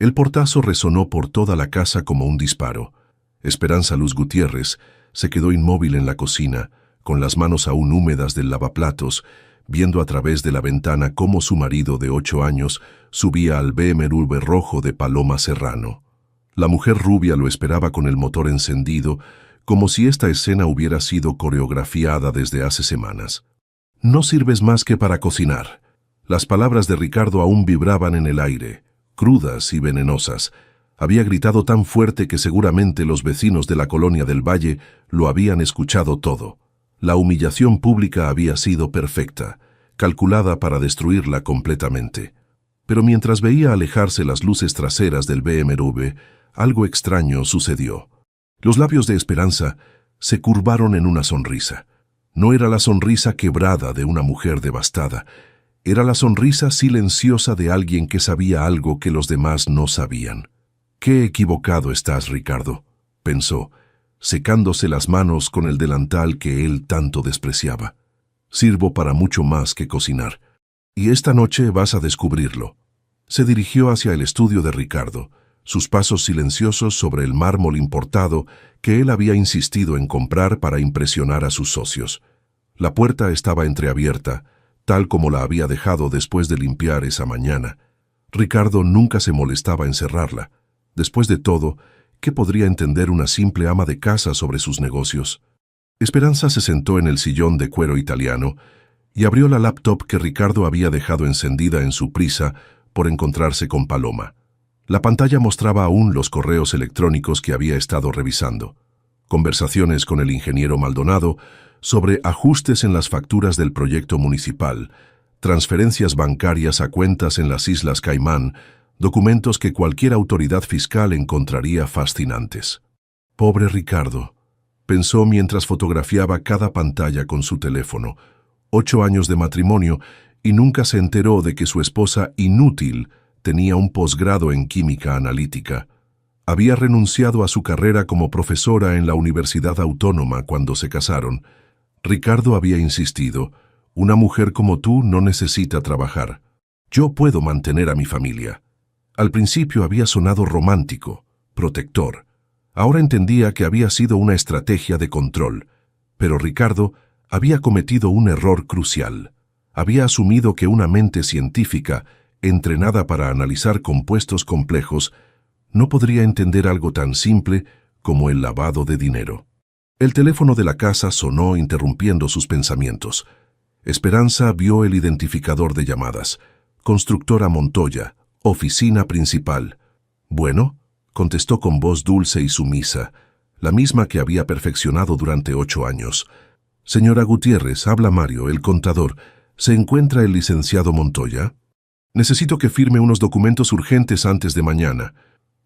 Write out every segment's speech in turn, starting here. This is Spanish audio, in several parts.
El portazo resonó por toda la casa como un disparo. Esperanza Luz Gutiérrez se quedó inmóvil en la cocina, con las manos aún húmedas del lavaplatos, viendo a través de la ventana cómo su marido de 8 años subía al BMW rojo de Paloma Serrano. La mujer rubia lo esperaba con el motor encendido, como si esta escena hubiera sido coreografiada desde hace semanas. «No sirves más que para cocinar». Las palabras de Ricardo aún vibraban en el aire, crudas y venenosas. Había gritado tan fuerte que seguramente los vecinos de la colonia del Valle lo habían escuchado todo. La humillación pública había sido perfecta, calculada para destruirla completamente. Pero mientras veía alejarse las luces traseras del BMW, algo extraño sucedió. Los labios de Esperanza se curvaron en una sonrisa. No era la sonrisa quebrada de una mujer devastada. Era la sonrisa silenciosa de alguien que sabía algo que los demás no sabían. «Qué equivocado estás, Ricardo», pensó, secándose las manos con el delantal que él tanto despreciaba. «Sirvo para mucho más que cocinar. Y esta noche vas a descubrirlo». Se dirigió hacia el estudio de Ricardo, sus pasos silenciosos sobre el mármol importado que él había insistido en comprar para impresionar a sus socios. La puerta estaba entreabierta, tal como la había dejado después de limpiar esa mañana. Ricardo nunca se molestaba en cerrarla. Después de todo, ¿qué podría entender una simple ama de casa sobre sus negocios? Esperanza se sentó en el sillón de cuero italiano y abrió la laptop que Ricardo había dejado encendida en su prisa por encontrarse con Paloma. La pantalla mostraba aún los correos electrónicos que había estado revisando. Conversaciones con el ingeniero Maldonado sobre ajustes en las facturas del proyecto municipal, transferencias bancarias a cuentas en las Islas Caimán, documentos que cualquier autoridad fiscal encontraría fascinantes. «Pobre Ricardo», pensó mientras fotografiaba cada pantalla con su teléfono. 8 años de matrimonio y nunca se enteró de que su esposa inútil tenía un posgrado en química analítica. Había renunciado a su carrera como profesora en la Universidad Autónoma cuando se casaron. Ricardo había insistido: «Una mujer como tú no necesita trabajar. Yo puedo mantener a mi familia». Al principio había sonado romántico, protector. Ahora entendía que había sido una estrategia de control. Pero Ricardo había cometido un error crucial. Había asumido que una mente científica, entrenada para analizar compuestos complejos, no podría entender algo tan simple como el lavado de dinero. El teléfono de la casa sonó interrumpiendo sus pensamientos. Esperanza vio el identificador de llamadas. Constructora Montoya, oficina principal. «Bueno», contestó con voz dulce y sumisa, la misma que había perfeccionado durante 8 años. «Señora Gutiérrez, habla Mario, el contador. ¿Se encuentra el licenciado Montoya? Necesito que firme unos documentos urgentes antes de mañana.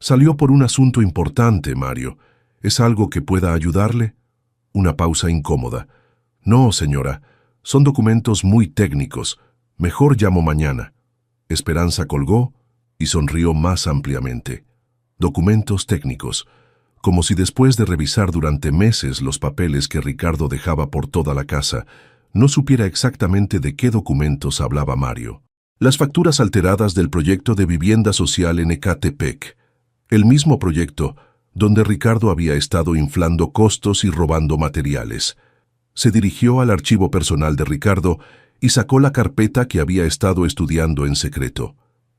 Salió por un asunto importante, Mario. ¿Es algo que pueda ayudarle?» Una pausa incómoda. «No, señora. Son documentos muy técnicos. Mejor llamo mañana». Esperanza colgó y sonrió más ampliamente. Documentos técnicos. Como si después de revisar durante meses los papeles que Ricardo dejaba por toda la casa, no supiera exactamente de qué documentos hablaba Mario. Las facturas alteradas del proyecto de vivienda social en Ecatepec. El mismo proyecto donde Ricardo había estado inflando costos y robando materiales. Se dirigió al archivo personal de Ricardo y sacó la carpeta que había estado estudiando en secreto.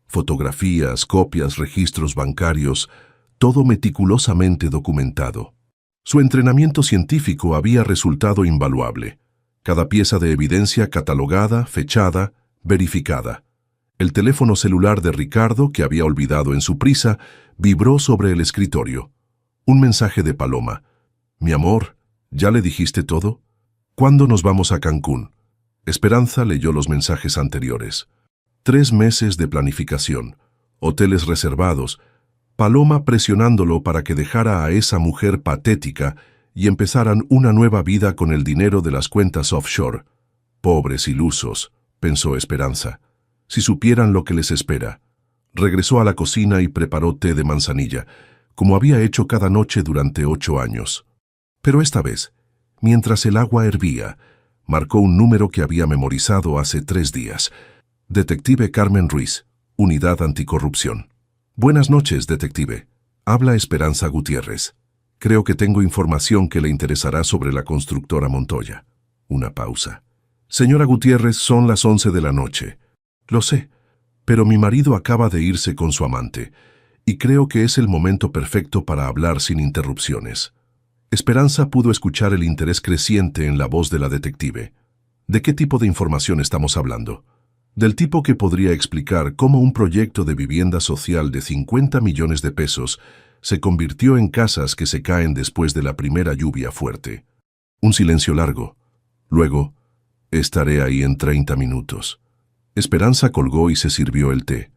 Fotografías, copias, registros bancarios, todo meticulosamente documentado. Su entrenamiento científico había resultado invaluable. Cada pieza de evidencia catalogada, fechada, verificada. El teléfono celular de Ricardo, que había olvidado en su prisa, vibró sobre el escritorio. Un mensaje de Paloma. «Mi amor, ¿ya le dijiste todo? ¿Cuándo nos vamos a Cancún?» Esperanza leyó los mensajes anteriores. 3 meses de planificación, hoteles reservados, Paloma presionándolo para que dejara a esa mujer patética y empezaran una nueva vida con el dinero de las cuentas offshore. Pobres ilusos, pensó Esperanza, si supieran lo que les espera. Regresó a la cocina y preparó té de manzanilla, como había hecho cada noche durante 8 años. Pero esta vez, mientras el agua hervía, marcó un número que había memorizado hace 3 días. Detective Carmen Ruiz, Unidad Anticorrupción. Buenas noches, detective. Habla Esperanza Gutiérrez. Creo que tengo información que le interesará sobre la constructora Montoya. Una pausa. Señora Gutiérrez, son las 11 de la noche. Lo sé, pero mi marido acaba de irse con su amante, y creo que es el momento perfecto para hablar sin interrupciones. Esperanza pudo escuchar el interés creciente en la voz de la detective. ¿De qué tipo de información estamos hablando? Del tipo que podría explicar cómo un proyecto de vivienda social de 50 millones de pesos se convirtió en casas que se caen después de la primera lluvia fuerte. Un silencio largo. Luego, estaré ahí en 30 minutos. Esperanza colgó y se sirvió el té.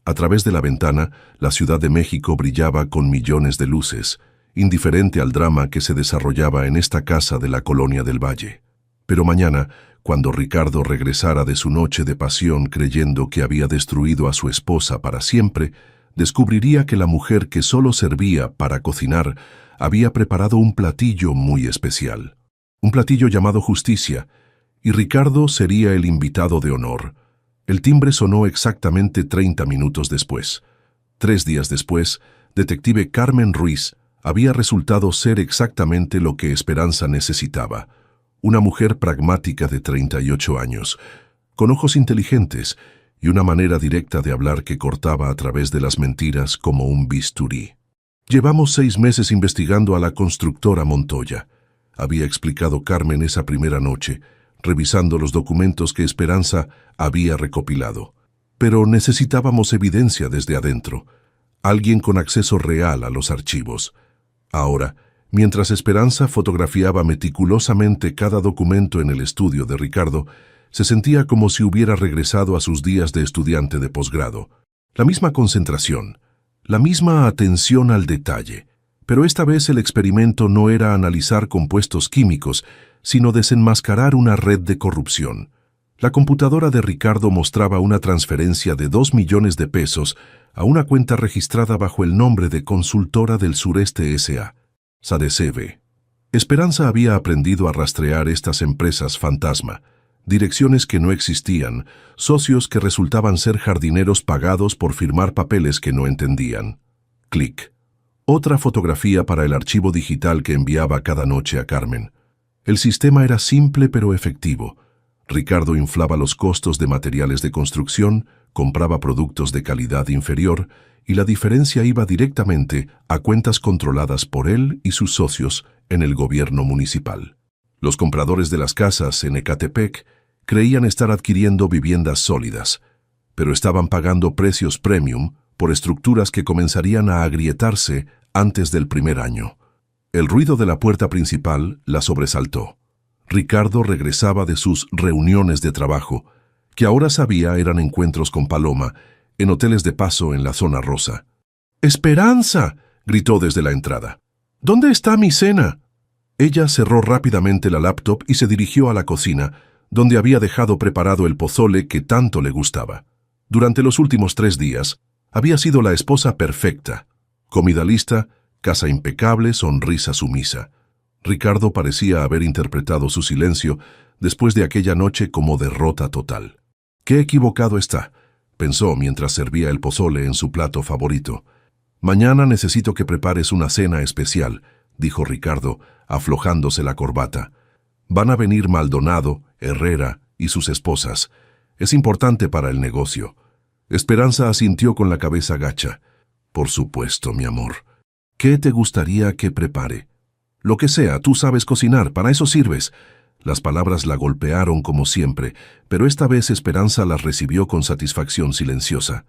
A través de la ventana, la Ciudad de México brillaba con millones de luces, indiferente al drama que se desarrollaba en esta casa de la Colonia del Valle. Pero mañana, cuando Ricardo regresara de su noche de pasión creyendo que había destruido a su esposa para siempre, descubriría que la mujer que solo servía para cocinar había preparado un platillo muy especial. Un platillo llamado Justicia, y Ricardo sería el invitado de honor. El timbre sonó exactamente 30 minutos después. 3 días después, detective Carmen Ruiz había resultado ser exactamente lo que Esperanza necesitaba. Una mujer pragmática de 38 años, con ojos inteligentes y una manera directa de hablar que cortaba a través de las mentiras como un bisturí. Llevamos 6 meses investigando a la constructora Montoya, había explicado Carmen esa primera noche, revisando los documentos que Esperanza había recopilado. Pero necesitábamos evidencia desde adentro, alguien con acceso real a los archivos. Ahora, mientras Esperanza fotografiaba meticulosamente cada documento en el estudio de Ricardo, se sentía como si hubiera regresado a sus días de estudiante de posgrado. La misma concentración, la misma atención al detalle, pero esta vez el experimento no era analizar compuestos químicos, sino desenmascarar una red de corrupción. La computadora de Ricardo mostraba una transferencia de 2 millones de pesos a una cuenta registrada bajo el nombre de Consultora del Sureste S.A., SADCB. Esperanza había aprendido a rastrear estas empresas fantasma, direcciones que no existían, socios que resultaban ser jardineros pagados por firmar papeles que no entendían. Clic. Otra fotografía para el archivo digital que enviaba cada noche a Carmen. El sistema era simple pero efectivo. Ricardo inflaba los costos de materiales de construcción, compraba productos de calidad inferior y la diferencia iba directamente a cuentas controladas por él y sus socios en el gobierno municipal. Los compradores de las casas en Ecatepec creían estar adquiriendo viviendas sólidas, pero estaban pagando precios premium por estructuras que comenzarían a agrietarse antes del primer año. El ruido de la puerta principal la sobresaltó. Ricardo regresaba de sus reuniones de trabajo, que ahora sabía eran encuentros con Paloma, en hoteles de paso en la zona rosa. ¡Esperanza!, gritó desde la entrada. ¿Dónde está mi cena? Ella cerró rápidamente la laptop y se dirigió a la cocina, donde había dejado preparado el pozole que tanto le gustaba. Durante los últimos 3 días, había sido la esposa perfecta. Comida lista, casa impecable, sonrisa sumisa. Ricardo parecía haber interpretado su silencio después de aquella noche como derrota total. «Qué equivocado está», pensó mientras servía el pozole en su plato favorito. «Mañana necesito que prepares una cena especial», dijo Ricardo, aflojándose la corbata. «Van a venir Maldonado, Herrera y sus esposas. Es importante para el negocio». Esperanza asintió con la cabeza gacha. «Por supuesto, mi amor. ¿Qué te gustaría que prepare?» «Lo que sea, tú sabes cocinar, para eso sirves». Las palabras la golpearon como siempre, pero esta vez Esperanza las recibió con satisfacción silenciosa.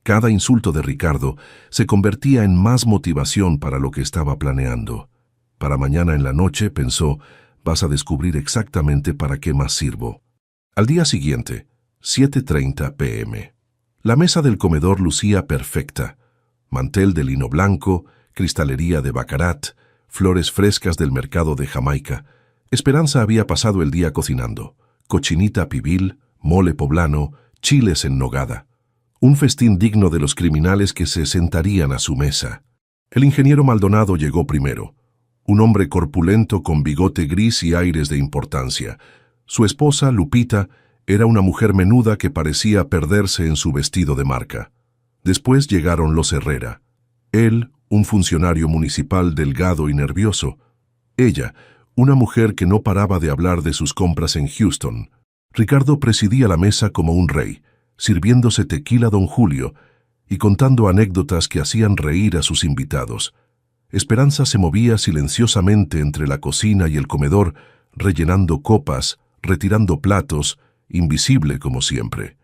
Cada insulto de Ricardo se convertía en más motivación para lo que estaba planeando. Para mañana en la noche, pensó, vas a descubrir exactamente para qué más sirvo. Al día siguiente, 7:30 p.m. La mesa del comedor lucía perfecta. Mantel de lino blanco, cristalería de Baccarat, flores frescas del mercado de Jamaica. Esperanza había pasado el día cocinando. Cochinita pibil, mole poblano, chiles en nogada. Un festín digno de los criminales que se sentarían a su mesa. El ingeniero Maldonado llegó primero. Un hombre corpulento con bigote gris y aires de importancia. Su esposa, Lupita, era una mujer menuda que parecía perderse en su vestido de marca. Después llegaron los Herrera. Él, un funcionario municipal delgado y nervioso. Ella, una mujer que no paraba de hablar de sus compras en Houston. Ricardo presidía la mesa como un rey, sirviéndose tequila Don Julio y contando anécdotas que hacían reír a sus invitados. Esperanza se movía silenciosamente entre la cocina y el comedor, rellenando copas, retirando platos, invisible como siempre.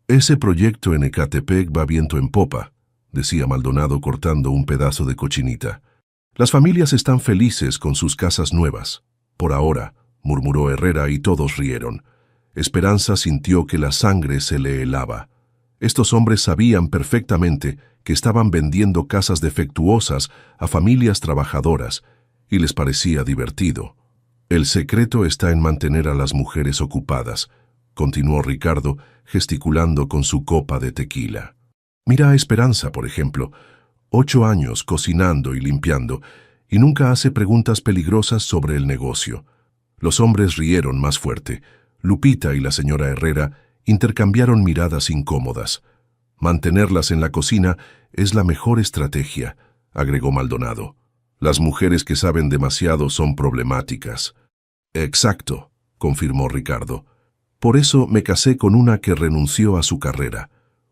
«Ese proyecto en Ecatepec va viento en popa», decía Maldonado cortando un pedazo de cochinita. «Las familias están felices con sus casas nuevas. Por ahora», murmuró Herrera y todos rieron. Esperanza sintió que la sangre se le helaba. Estos hombres sabían perfectamente que estaban vendiendo casas defectuosas a familias trabajadoras y les parecía divertido. «El secreto está en mantener a las mujeres ocupadas», continuó Ricardo, gesticulando con su copa de tequila. «Mira a Esperanza, por ejemplo, 8 años cocinando y limpiando, y nunca hace preguntas peligrosas sobre el negocio». Los hombres rieron más fuerte. Lupita y la señora Herrera intercambiaron miradas incómodas. «Mantenerlas en la cocina es la mejor estrategia», agregó Maldonado. «Las mujeres que saben demasiado son problemáticas». «Exacto», confirmó Ricardo. «Por eso me casé con una que renunció a su carrera.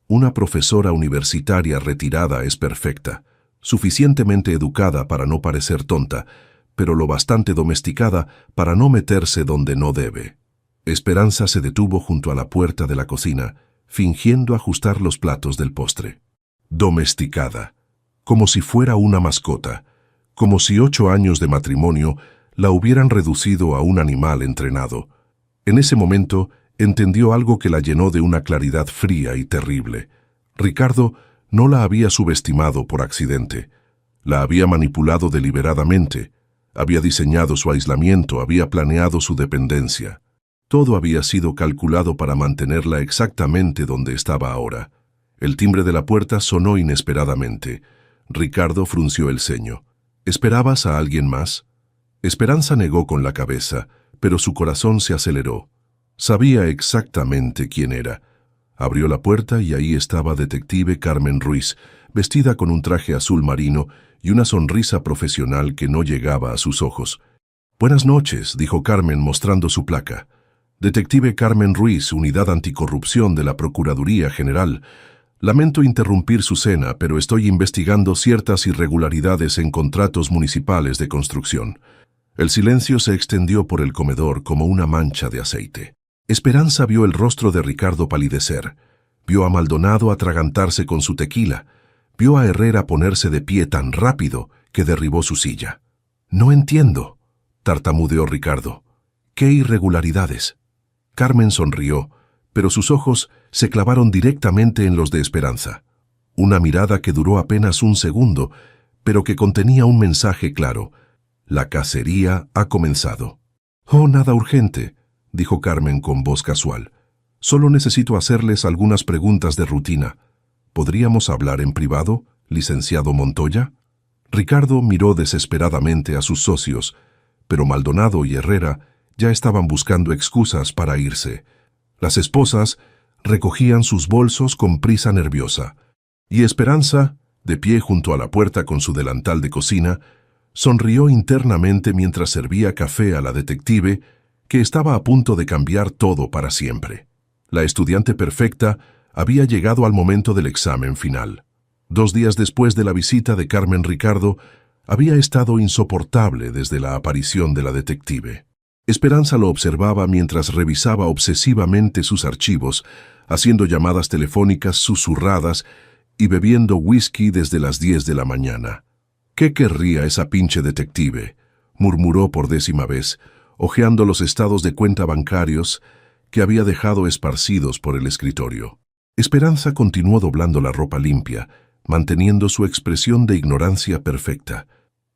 Una profesora universitaria retirada es perfecta, suficientemente educada para no parecer tonta, pero lo bastante domesticada para no meterse donde no debe». Esperanza se detuvo junto a la puerta de la cocina, fingiendo ajustar los platos del postre. Domesticada, como si fuera una mascota, como si 8 años de matrimonio la hubieran reducido a un animal entrenado. En ese momento entendió algo que la llenó de una claridad fría y terrible. Ricardo no la había subestimado por accidente. La había manipulado deliberadamente. Había diseñado su aislamiento, había planeado su dependencia. Todo había sido calculado para mantenerla exactamente donde estaba ahora. El timbre de la puerta sonó inesperadamente. Ricardo frunció el ceño. «¿Esperabas a alguien más?» Esperanza negó con la cabeza, pero su corazón se aceleró. Sabía exactamente quién era. Abrió la puerta y ahí estaba detective Carmen Ruiz, vestida con un traje azul marino y una sonrisa profesional que no llegaba a sus ojos. «Buenas noches», dijo Carmen mostrando su placa. «Detective Carmen Ruiz, Unidad Anticorrupción de la Procuraduría General. Lamento interrumpir su cena, pero estoy investigando ciertas irregularidades en contratos municipales de construcción». El silencio se extendió por el comedor como una mancha de aceite. Esperanza vio el rostro de Ricardo palidecer. Vio a Maldonado atragantarse con su tequila. Vio a Herrera ponerse de pie tan rápido que derribó su silla. «No entiendo», tartamudeó Ricardo. «¿Qué irregularidades?» Carmen sonrió, pero sus ojos se clavaron directamente en los de Esperanza. Una mirada que duró apenas un segundo, pero que contenía un mensaje claro. «La cacería ha comenzado». «Oh, nada urgente», dijo Carmen con voz casual. «Solo necesito hacerles algunas preguntas de rutina. ¿Podríamos hablar en privado, licenciado Montoya?» Ricardo miró desesperadamente a sus socios, pero Maldonado y Herrera ya estaban buscando excusas para irse. Las esposas recogían sus bolsos con prisa nerviosa, y Esperanza, de pie junto a la puerta con su delantal de cocina, sonrió internamente mientras servía café a la detective, que estaba a punto de cambiar todo para siempre. La estudiante perfecta había llegado al momento del examen final. 2 días después de la visita de Carmen, Ricardo había estado insoportable desde la aparición de la detective. Esperanza lo observaba mientras revisaba obsesivamente sus archivos, haciendo llamadas telefónicas susurradas y bebiendo whisky desde las 10 de la mañana. «¿Qué querría esa pinche detective?», murmuró por 10ª vez, hojeando los estados de cuenta bancarios que había dejado esparcidos por el escritorio. Esperanza continuó doblando la ropa limpia, manteniendo su expresión de ignorancia perfecta.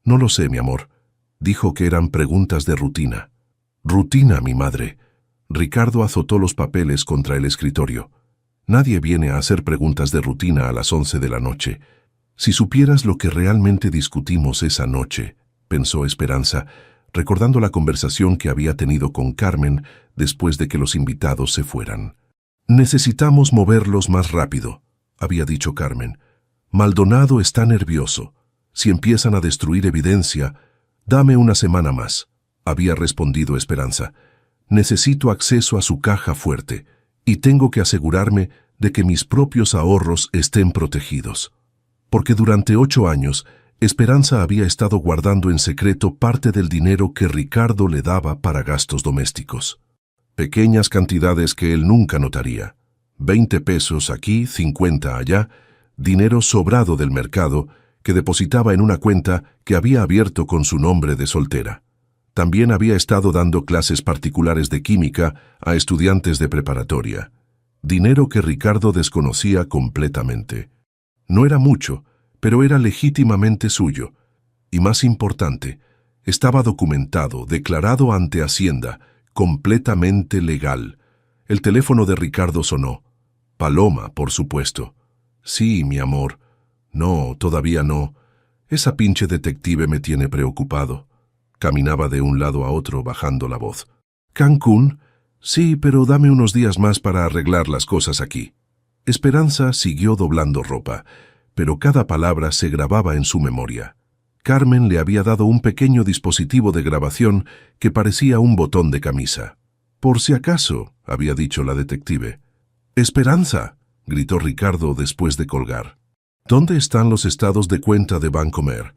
«No lo sé, mi amor», dijo que eran preguntas de rutina. «Rutina, mi madre». Ricardo azotó los papeles contra el escritorio. «Nadie viene a hacer preguntas de rutina a las 11 de la noche. Si supieras lo que realmente discutimos esa noche», pensó Esperanza, recordando la conversación que había tenido con Carmen después de que los invitados se fueran. «Necesitamos moverlos más rápido. había dicho Carmen. Maldonado está nervioso. Si empiezan a destruir evidencia, dame una semana más, había respondido Esperanza. Necesito acceso a su caja fuerte y tengo que asegurarme de que mis propios ahorros estén protegidos. Porque durante 8 años, Esperanza había estado guardando en secreto parte del dinero que Ricardo le daba para gastos domésticos. Pequeñas cantidades que él nunca notaría. 20 pesos aquí, 50 allá, dinero sobrado del mercado que depositaba en una cuenta que había abierto con su nombre de soltera. También había estado dando clases particulares de química a estudiantes de preparatoria. Dinero que Ricardo desconocía completamente. No era mucho, pero era legítimamente suyo. Y más importante, estaba documentado, declarado ante Hacienda, completamente legal. El teléfono de Ricardo sonó. Paloma, por supuesto. Sí, mi amor. No, todavía no. Esa pinche detective me tiene preocupado. Caminaba de un lado a otro bajando la voz. ¿Cancún? Sí, pero dame unos días más para arreglar las cosas aquí. Esperanza siguió doblando ropa, pero cada palabra se grababa en su memoria. Carmen le había dado un pequeño dispositivo de grabación que parecía un botón de camisa. Por si acaso, había dicho la detective. ¡Esperanza!, gritó Ricardo después de colgar. ¿Dónde están los estados de cuenta de Bancomer?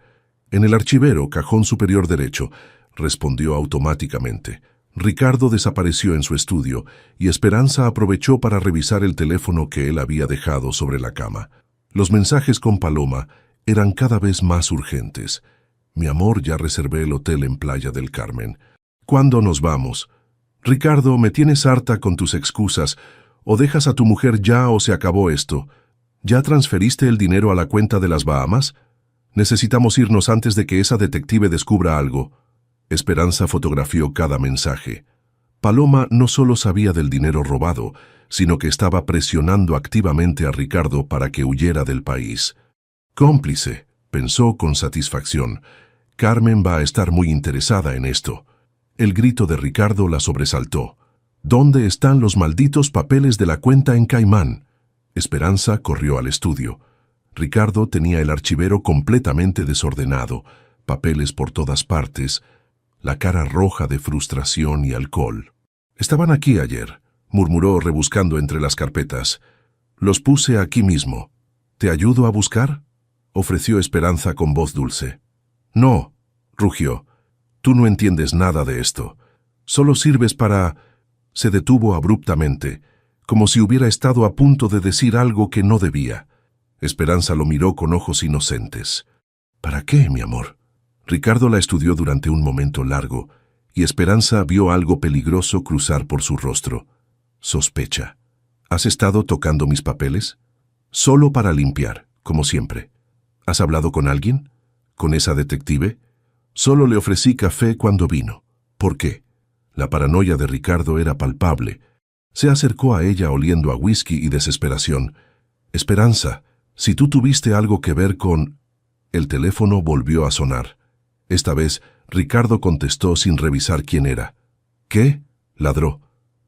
En el archivero, cajón superior derecho, respondió automáticamente. Ricardo desapareció en su estudio y Esperanza aprovechó para revisar el teléfono que él había dejado sobre la cama. Los mensajes con Paloma eran cada vez más urgentes. Mi amor, ya reservé el hotel en Playa del Carmen. ¿Cuándo nos vamos? Ricardo, me tienes harta con tus excusas. O dejas a tu mujer ya o se acabó esto. ¿Ya transferiste el dinero a la cuenta de las Bahamas? Necesitamos irnos antes de que esa detective descubra algo. Esperanza fotografió cada mensaje. Paloma no solo sabía del dinero robado, sino que estaba presionando activamente a Ricardo para que huyera del país. Cómplice, pensó con satisfacción. Carmen va a estar muy interesada en esto. El grito de Ricardo la sobresaltó. ¿Dónde están los malditos papeles de la cuenta en Caimán? Esperanza corrió al estudio. Ricardo tenía el archivero completamente desordenado, papeles por todas partes, la cara roja de frustración y alcohol. Estaban aquí ayer, murmuró rebuscando entre las carpetas. Los puse aquí mismo. ¿Te ayudo a buscar?, ofreció Esperanza con voz dulce. No, rugió. Tú no entiendes nada de esto. Solo sirves para... Se detuvo abruptamente, como si hubiera estado a punto de decir algo que no debía. Esperanza lo miró con ojos inocentes. ¿Para qué, mi amor? Ricardo la estudió durante un momento largo, y Esperanza vio algo peligroso cruzar por su rostro. Sospecha. ¿Has estado tocando mis papeles? Solo para limpiar, como siempre. ¿Has hablado con alguien? ¿Con esa detective? Solo le ofrecí café cuando vino. ¿Por qué? La paranoia de Ricardo era palpable. Se acercó a ella oliendo a whisky y desesperación. Esperanza, si tú tuviste algo que ver con... El teléfono volvió a sonar. Esta vez, Ricardo contestó sin revisar quién era. ¿Qué?, ladró.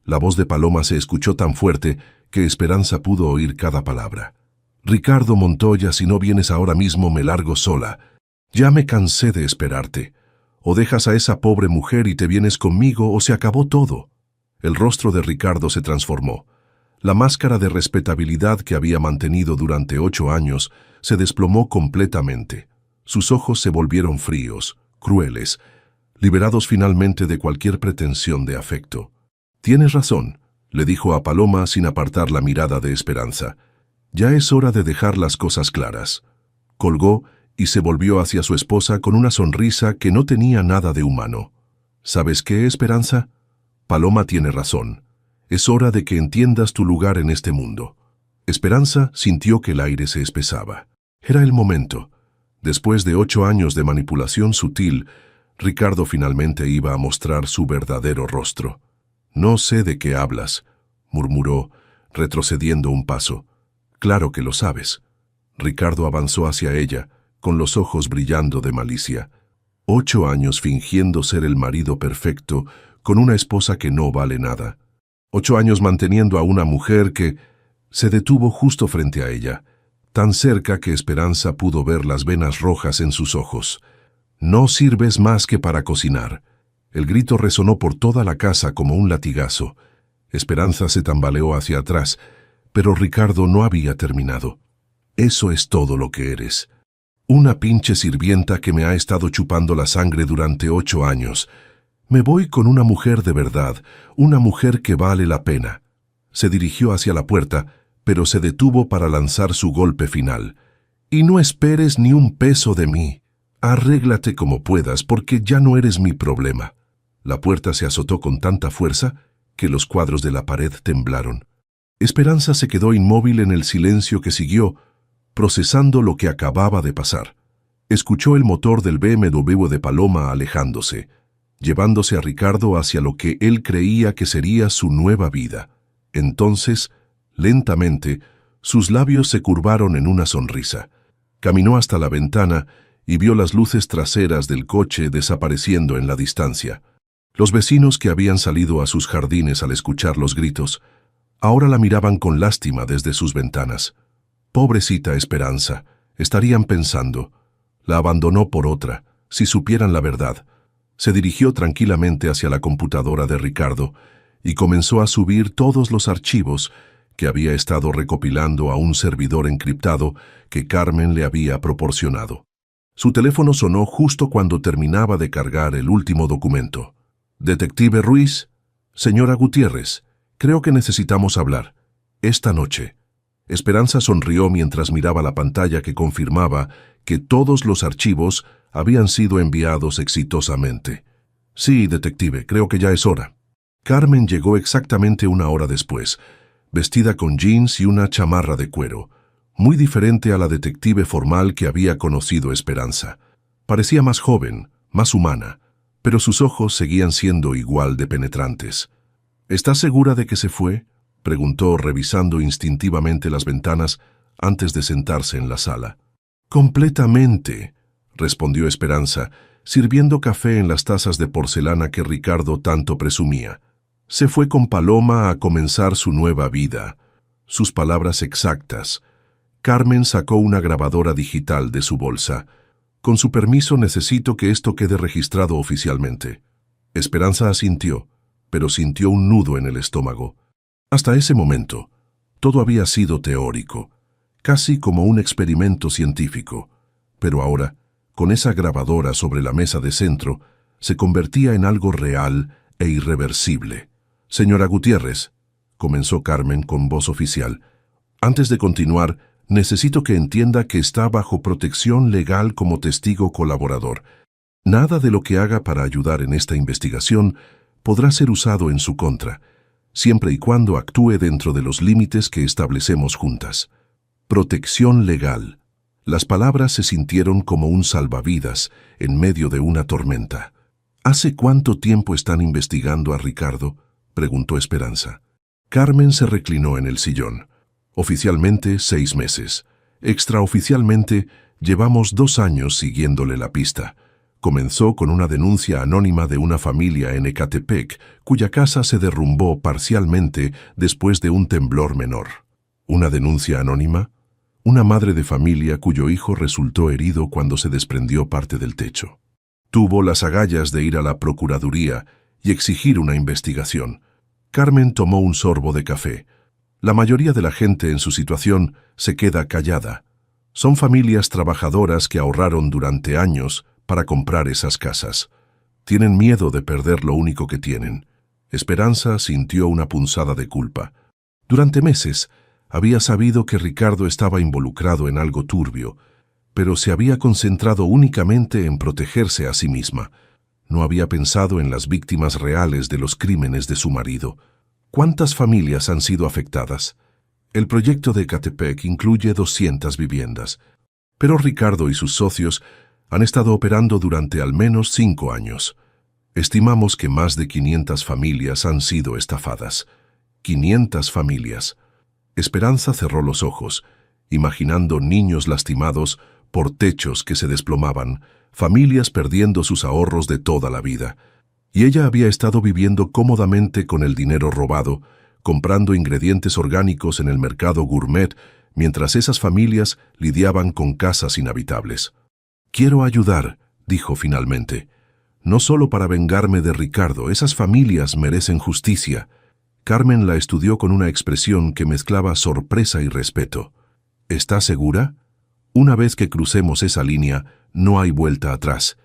La voz de Paloma se escuchó tan fuerte que Esperanza pudo oír cada palabra. Ricardo Montoya, si no vienes ahora mismo me largo sola. Ya me cansé de esperarte. O dejas a esa pobre mujer y te vienes conmigo o se acabó todo. El rostro de Ricardo se transformó. La máscara de respetabilidad que había mantenido durante 8 años se desplomó completamente. Sus ojos se volvieron fríos, crueles, liberados finalmente de cualquier pretensión de afecto. Tienes razón, le dijo a Paloma sin apartar la mirada de Esperanza. Ya es hora de dejar las cosas claras. Colgó y se volvió hacia su esposa con una sonrisa que no tenía nada de humano. ¿Sabes qué, Esperanza? Paloma tiene razón. Es hora de que entiendas tu lugar en este mundo. Esperanza sintió que el aire se espesaba. Era el momento. Después de 8 años de manipulación sutil, Ricardo finalmente iba a mostrar su verdadero rostro. No sé de qué hablas, murmuró, retrocediendo un paso. Claro que lo sabes. Ricardo avanzó hacia ella, con los ojos brillando de malicia. 8 años fingiendo ser el marido perfecto, con una esposa que no vale nada. 8 años manteniendo a una mujer que... Se detuvo justo frente a ella, tan cerca que Esperanza pudo ver las venas rojas en sus ojos. «No sirves más que para cocinar». El grito resonó por toda la casa como un latigazo. Esperanza se tambaleó hacia atrás, pero Ricardo no había terminado. «Eso es todo lo que eres. Una pinche sirvienta que me ha estado chupando la sangre durante 8 años. Me voy con una mujer de verdad, una mujer que vale la pena». Se dirigió hacia la puerta, pero se detuvo para lanzar su golpe final. «Y no esperes ni un peso de mí. Arréglate como puedas, porque ya no eres mi problema». La puerta se azotó con tanta fuerza que los cuadros de la pared temblaron. Esperanza se quedó inmóvil en el silencio que siguió, procesando lo que acababa de pasar. Escuchó el motor del BMW de Paloma alejándose, llevándose a Ricardo hacia lo que él creía que sería su nueva vida. Entonces, lentamente, sus labios se curvaron en una sonrisa. Caminó hasta la ventana y vio las luces traseras del coche desapareciendo en la distancia. Los vecinos que habían salido a sus jardines al escuchar los gritos, ahora la miraban con lástima desde sus ventanas. Pobrecita Esperanza, estarían pensando. La abandonó por otra, si supieran la verdad. Se dirigió tranquilamente hacia la computadora de Ricardo y comenzó a subir todos los archivos que había estado recopilando a un servidor encriptado que Carmen le había proporcionado. Su teléfono sonó justo cuando terminaba de cargar el último documento. «Detective Ruiz, señora Gutiérrez, creo que necesitamos hablar. Esta noche». Esperanza sonrió mientras miraba la pantalla que confirmaba que todos los archivos habían sido enviados exitosamente. «Sí, detective, creo que ya es hora». Carmen llegó exactamente 1 hora después, vestida con jeans y una chamarra de cuero, muy diferente a la detective formal que había conocido Esperanza. Parecía más joven, más humana, pero sus ojos seguían siendo igual de penetrantes. «¿Estás segura de que se fue?», preguntó revisando instintivamente las ventanas antes de sentarse en la sala. «Completamente», respondió Esperanza, sirviendo café en las tazas de porcelana que Ricardo tanto presumía. «Se fue con Paloma a comenzar su nueva vida». Sus palabras exactas. Carmen sacó una grabadora digital de su bolsa. «Con su permiso necesito que esto quede registrado oficialmente». Esperanza asintió, pero sintió un nudo en el estómago. Hasta ese momento, todo había sido teórico, casi como un experimento científico, pero ahora, con esa grabadora sobre la mesa de centro, se convertía en algo real e irreversible. «Señora Gutiérrez», comenzó Carmen con voz oficial, «antes de continuar, necesito que entienda que está bajo protección legal como testigo colaborador. Nada de lo que haga para ayudar en esta investigación podrá ser usado en su contra, siempre y cuando actúe dentro de los límites que establecemos juntas. Protección legal». Las palabras se sintieron como un salvavidas en medio de una tormenta. «¿Hace cuánto tiempo están investigando a Ricardo?», preguntó Esperanza. Carmen se reclinó en el sillón. «Oficialmente 6 meses. Extraoficialmente llevamos 2 años siguiéndole la pista. Comenzó con una denuncia anónima de una familia en Ecatepec, cuya casa se derrumbó parcialmente después de un temblor menor». ¿Una denuncia anónima? Una madre de familia cuyo hijo resultó herido cuando se desprendió parte del techo. Tuvo las agallas de ir a la Procuraduría y exigir una investigación. Carmen tomó un sorbo de café. La mayoría de la gente en su situación se queda callada. Son familias trabajadoras que ahorraron durante años para comprar esas casas. Tienen miedo de perder lo único que tienen. Esperanza sintió una punzada de culpa. Durante meses había sabido que Ricardo estaba involucrado en algo turbio, pero se había concentrado únicamente en protegerse a sí misma. No había pensado en las víctimas reales de los crímenes de su marido. ¿Cuántas familias han sido afectadas? El proyecto de Ecatepec incluye 200 viviendas, pero Ricardo y sus socios han estado operando durante al menos 5 años. Estimamos que más de 500 familias han sido estafadas. 500 familias. Esperanza cerró los ojos, imaginando niños lastimados por techos que se desplomaban, familias perdiendo sus ahorros de toda la vida. Y ella había estado viviendo cómodamente con el dinero robado, comprando ingredientes orgánicos en el mercado gourmet, mientras esas familias lidiaban con casas inhabitables. «Quiero ayudar», dijo finalmente. «No solo para vengarme de Ricardo, esas familias merecen justicia». Carmen la estudió con una expresión que mezclaba sorpresa y respeto. «¿Está segura? Una vez que crucemos esa línea, no hay vuelta atrás.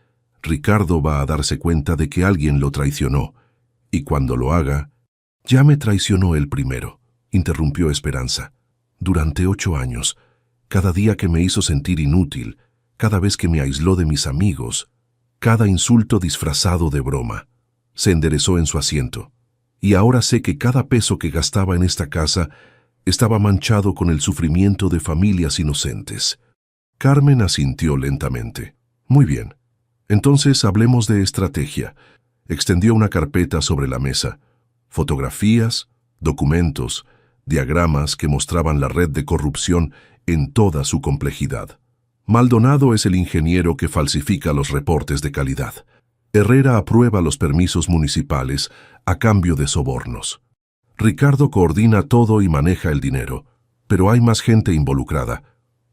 Ricardo va a darse cuenta de que alguien lo traicionó. Y cuando lo haga...» «Ya me traicionó él primero», interrumpió Esperanza. «Durante 8 años, cada día que me hizo sentir inútil, cada vez que me aisló de mis amigos, cada insulto disfrazado de broma». Se enderezó en su asiento. «Y ahora sé que cada peso que gastaba en esta casa estaba manchado con el sufrimiento de familias inocentes». Carmen asintió lentamente. «Muy bien. Entonces hablemos de estrategia». Extendió una carpeta sobre la mesa. Fotografías, documentos, diagramas que mostraban la red de corrupción en toda su complejidad. Maldonado es el ingeniero que falsifica los reportes de calidad. Herrera aprueba los permisos municipales a cambio de sobornos. Ricardo coordina todo y maneja el dinero, pero hay más gente involucrada.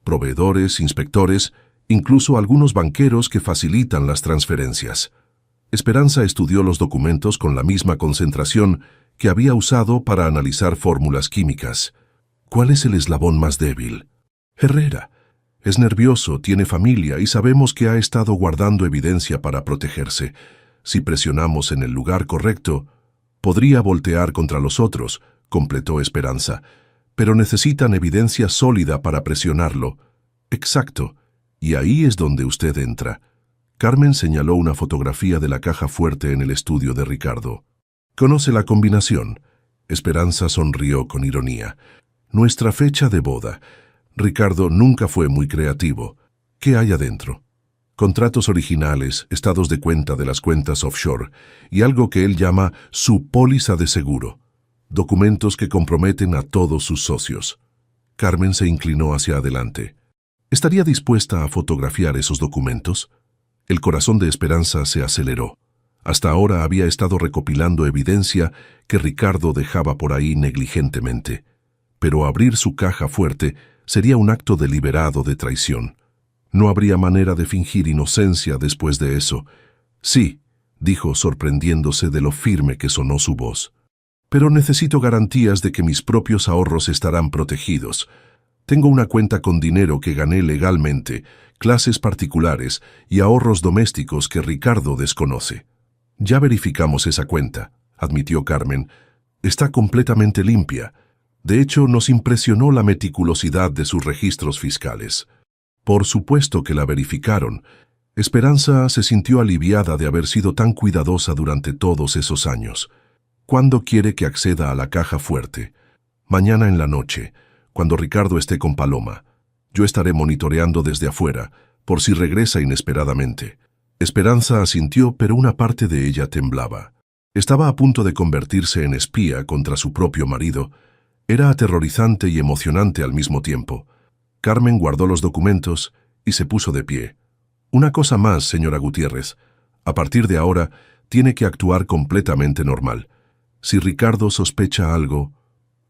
Proveedores, inspectores, incluso algunos banqueros que facilitan las transferencias. Esperanza estudió los documentos con la misma concentración que había usado para analizar fórmulas químicas. ¿Cuál es el eslabón más débil? Herrera. Es nervioso, tiene familia y sabemos que ha estado guardando evidencia para protegerse. Si presionamos en el lugar correcto, podría voltear contra los otros, completó Esperanza. Pero necesitan evidencia sólida para presionarlo. Exacto. Y ahí es donde usted entra. Carmen señaló una fotografía de la caja fuerte en el estudio de Ricardo. «¿Conoce la combinación?» Esperanza sonrió con ironía. «Nuestra fecha de boda. Ricardo nunca fue muy creativo. ¿Qué hay adentro?» Contratos originales, estados de cuenta de las cuentas offshore y algo que él llama su póliza de seguro. Documentos que comprometen a todos sus socios. Carmen se inclinó hacia adelante. ¿Estaría dispuesta a fotografiar esos documentos? El corazón de Esperanza se aceleró. Hasta ahora había estado recopilando evidencia que Ricardo dejaba por ahí negligentemente. Pero abrir su caja fuerte sería un acto deliberado de traición. No habría manera de fingir inocencia después de eso. «Sí», dijo sorprendiéndose de lo firme que sonó su voz. «Pero necesito garantías de que mis propios ahorros estarán protegidos. Tengo una cuenta con dinero que gané legalmente, clases particulares y ahorros domésticos que Ricardo desconoce». «Ya verificamos esa cuenta», admitió Carmen. «Está completamente limpia. De hecho, nos impresionó la meticulosidad de sus registros fiscales». Por supuesto que la verificaron. Esperanza se sintió aliviada de haber sido tan cuidadosa durante todos esos años. «¿Cuándo quiere que acceda a la caja fuerte?» «Mañana en la noche, cuando Ricardo esté con Paloma. Yo estaré monitoreando desde afuera, por si regresa inesperadamente». Esperanza asintió, pero una parte de ella temblaba. Estaba a punto de convertirse en espía contra su propio marido. Era aterrorizante y emocionante al mismo tiempo. Carmen guardó los documentos y se puso de pie. «Una cosa más, señora Gutiérrez. A partir de ahora, tiene que actuar completamente normal. Si Ricardo sospecha algo...»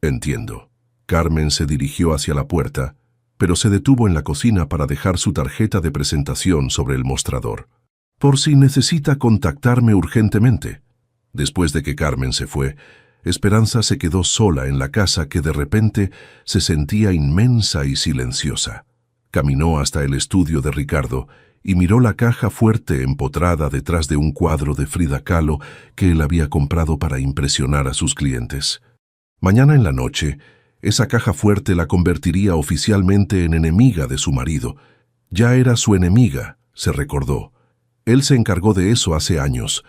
«Entiendo». Carmen se dirigió hacia la puerta, pero se detuvo en la cocina para dejar su tarjeta de presentación sobre el mostrador. «Por si necesita contactarme urgentemente». Después de que Carmen se fue, Esperanza se quedó sola en la casa que de repente se sentía inmensa y silenciosa. Caminó hasta el estudio de Ricardo y miró la caja fuerte empotrada detrás de un cuadro de Frida Kahlo que él había comprado para impresionar a sus clientes. Mañana en la noche, esa caja fuerte la convertiría oficialmente en enemiga de su marido. Ya era su enemiga, se recordó. Él se encargó de eso hace años.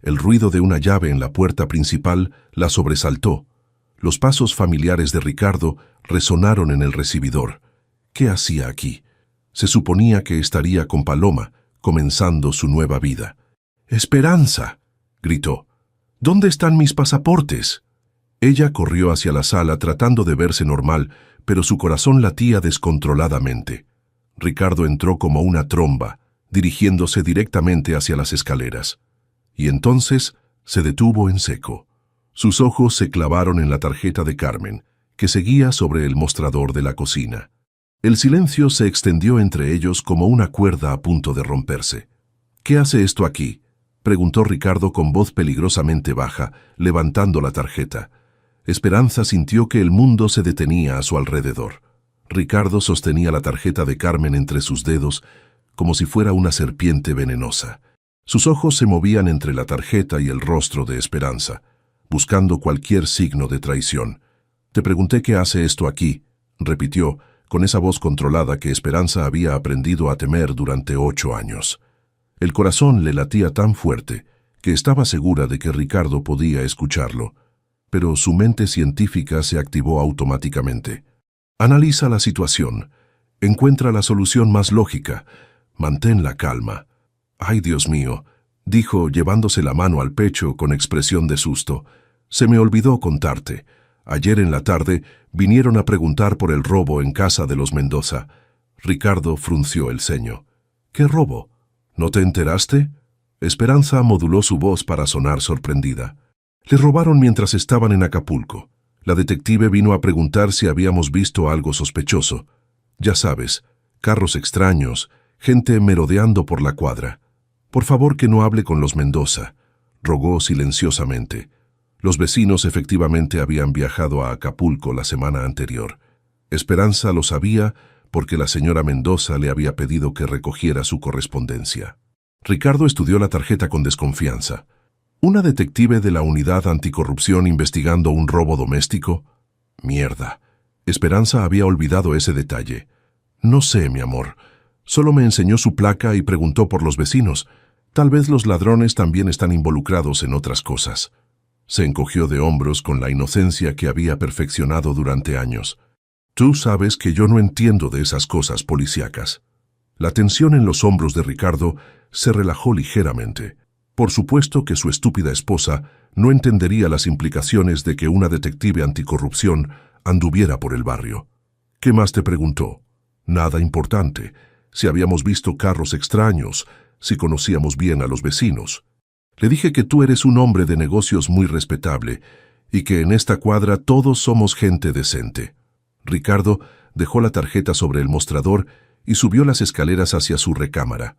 El ruido de una llave en la puerta principal la sobresaltó. Los pasos familiares de Ricardo resonaron en el recibidor. ¿Qué hacía aquí? Se suponía que estaría con Paloma, comenzando su nueva vida. «¡Esperanza!», gritó. «¿Dónde están mis pasaportes?». Ella corrió hacia la sala tratando de verse normal, pero su corazón latía descontroladamente. Ricardo entró como una tromba, dirigiéndose directamente hacia las escaleras. Y entonces se detuvo en seco. Sus ojos se clavaron en la tarjeta de Carmen, que seguía sobre el mostrador de la cocina. El silencio se extendió entre ellos como una cuerda a punto de romperse. «¿Qué hace esto aquí?», preguntó Ricardo con voz peligrosamente baja, levantando la tarjeta. Esperanza sintió que el mundo se detenía a su alrededor. Ricardo sostenía la tarjeta de Carmen entre sus dedos, como si fuera una serpiente venenosa. Sus ojos se movían entre la tarjeta y el rostro de Esperanza, buscando cualquier signo de traición. «Te pregunté qué hace esto aquí», repitió, con esa voz controlada que Esperanza había aprendido a temer durante 8 años. El corazón le latía tan fuerte que estaba segura de que Ricardo podía escucharlo, pero su mente científica se activó automáticamente. «Analiza la situación, encuentra la solución más lógica, mantén la calma». «Ay, Dios mío», dijo llevándose la mano al pecho con expresión de susto. «Se me olvidó contarte. Ayer en la tarde vinieron a preguntar por el robo en casa de los Mendoza». Ricardo frunció el ceño. «¿Qué robo? ¿No te enteraste?». Esperanza moduló su voz para sonar sorprendida. «Le robaron mientras estaban en Acapulco. La detective vino a preguntar si habíamos visto algo sospechoso. Ya sabes, carros extraños, gente merodeando por la cuadra. Por favor que no hable con los Mendoza», rogó silenciosamente. Los vecinos efectivamente habían viajado a Acapulco la semana anterior. Esperanza lo sabía porque la señora Mendoza le había pedido que recogiera su correspondencia. Ricardo estudió la tarjeta con desconfianza. ¿Una detective de la unidad anticorrupción investigando un robo doméstico? Mierda. Esperanza había olvidado ese detalle. «No sé, mi amor. Solo me enseñó su placa y preguntó por los vecinos. Tal vez los ladrones también están involucrados en otras cosas». Se encogió de hombros con la inocencia que había perfeccionado durante años. «Tú sabes que yo no entiendo de esas cosas policíacas». La tensión en los hombros de Ricardo se relajó ligeramente. Por supuesto que su estúpida esposa no entendería las implicaciones de que una detective anticorrupción anduviera por el barrio. «¿Qué más te preguntó?». «Nada importante. Si habíamos visto carros extraños, si conocíamos bien a los vecinos. Le dije que tú eres un hombre de negocios muy respetable y que en esta cuadra todos somos gente decente». Ricardo dejó la tarjeta sobre el mostrador y subió las escaleras hacia su recámara.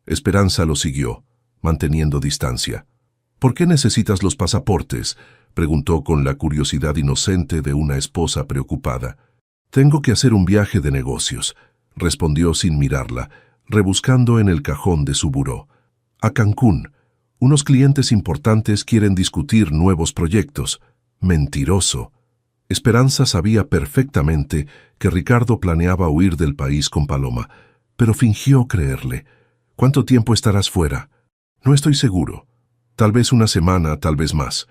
Esperanza lo siguió, manteniendo distancia. «¿Por qué necesitas los pasaportes?», preguntó con la curiosidad inocente de una esposa preocupada. «Tengo que hacer un viaje de negocios», respondió sin mirarla, rebuscando en el cajón de su buró. «A Cancún. Unos clientes importantes quieren discutir nuevos proyectos». Mentiroso. Esperanza sabía perfectamente que Ricardo planeaba huir del país con Paloma, pero fingió creerle. «¿Cuánto tiempo estarás fuera?». «No estoy seguro. Tal vez una semana, tal vez más».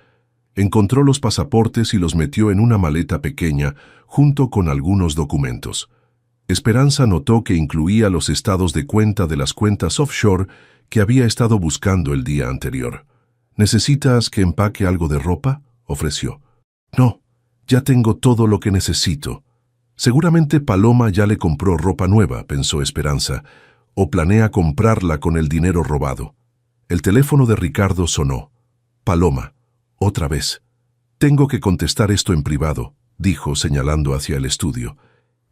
Encontró los pasaportes y los metió en una maleta pequeña junto con algunos documentos. Esperanza notó que incluía los estados de cuenta de las cuentas offshore que había estado buscando el día anterior. «¿Necesitas que empaque algo de ropa?», ofreció. «No, ya tengo todo lo que necesito». «Seguramente Paloma ya le compró ropa nueva», pensó Esperanza, «o planea comprarla con el dinero robado». El teléfono de Ricardo sonó. «Paloma, otra vez». «Tengo que contestar esto en privado», dijo señalando hacia el estudio.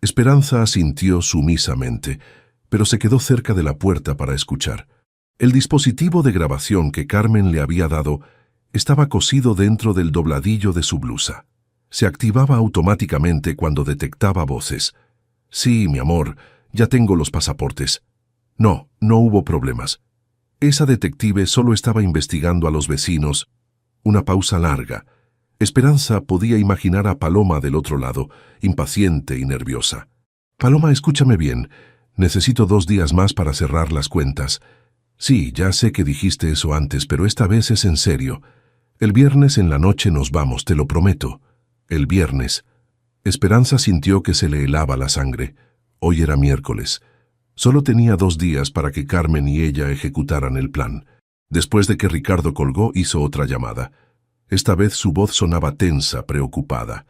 Esperanza asintió sumisamente, pero se quedó cerca de la puerta para escuchar. El dispositivo de grabación que Carmen le había dado estaba cosido dentro del dobladillo de su blusa. Se activaba automáticamente cuando detectaba voces. «Sí, mi amor, ya tengo los pasaportes». No hubo problemas. Esa detective solo estaba investigando a los vecinos. Una pausa larga. Esperanza podía imaginar a Paloma del otro lado, impaciente y nerviosa. «Paloma, escúchame bien. Necesito 2 días más para cerrar las cuentas. Sí, ya sé que dijiste eso antes, pero esta vez es en serio. El viernes en la noche nos vamos, te lo prometo». El viernes. Esperanza sintió que se le helaba la sangre. Hoy era miércoles. Solo tenía 2 días para que Carmen y ella ejecutaran el plan. Después de que Ricardo colgó, hizo otra llamada. Esta vez su voz sonaba tensa, preocupada.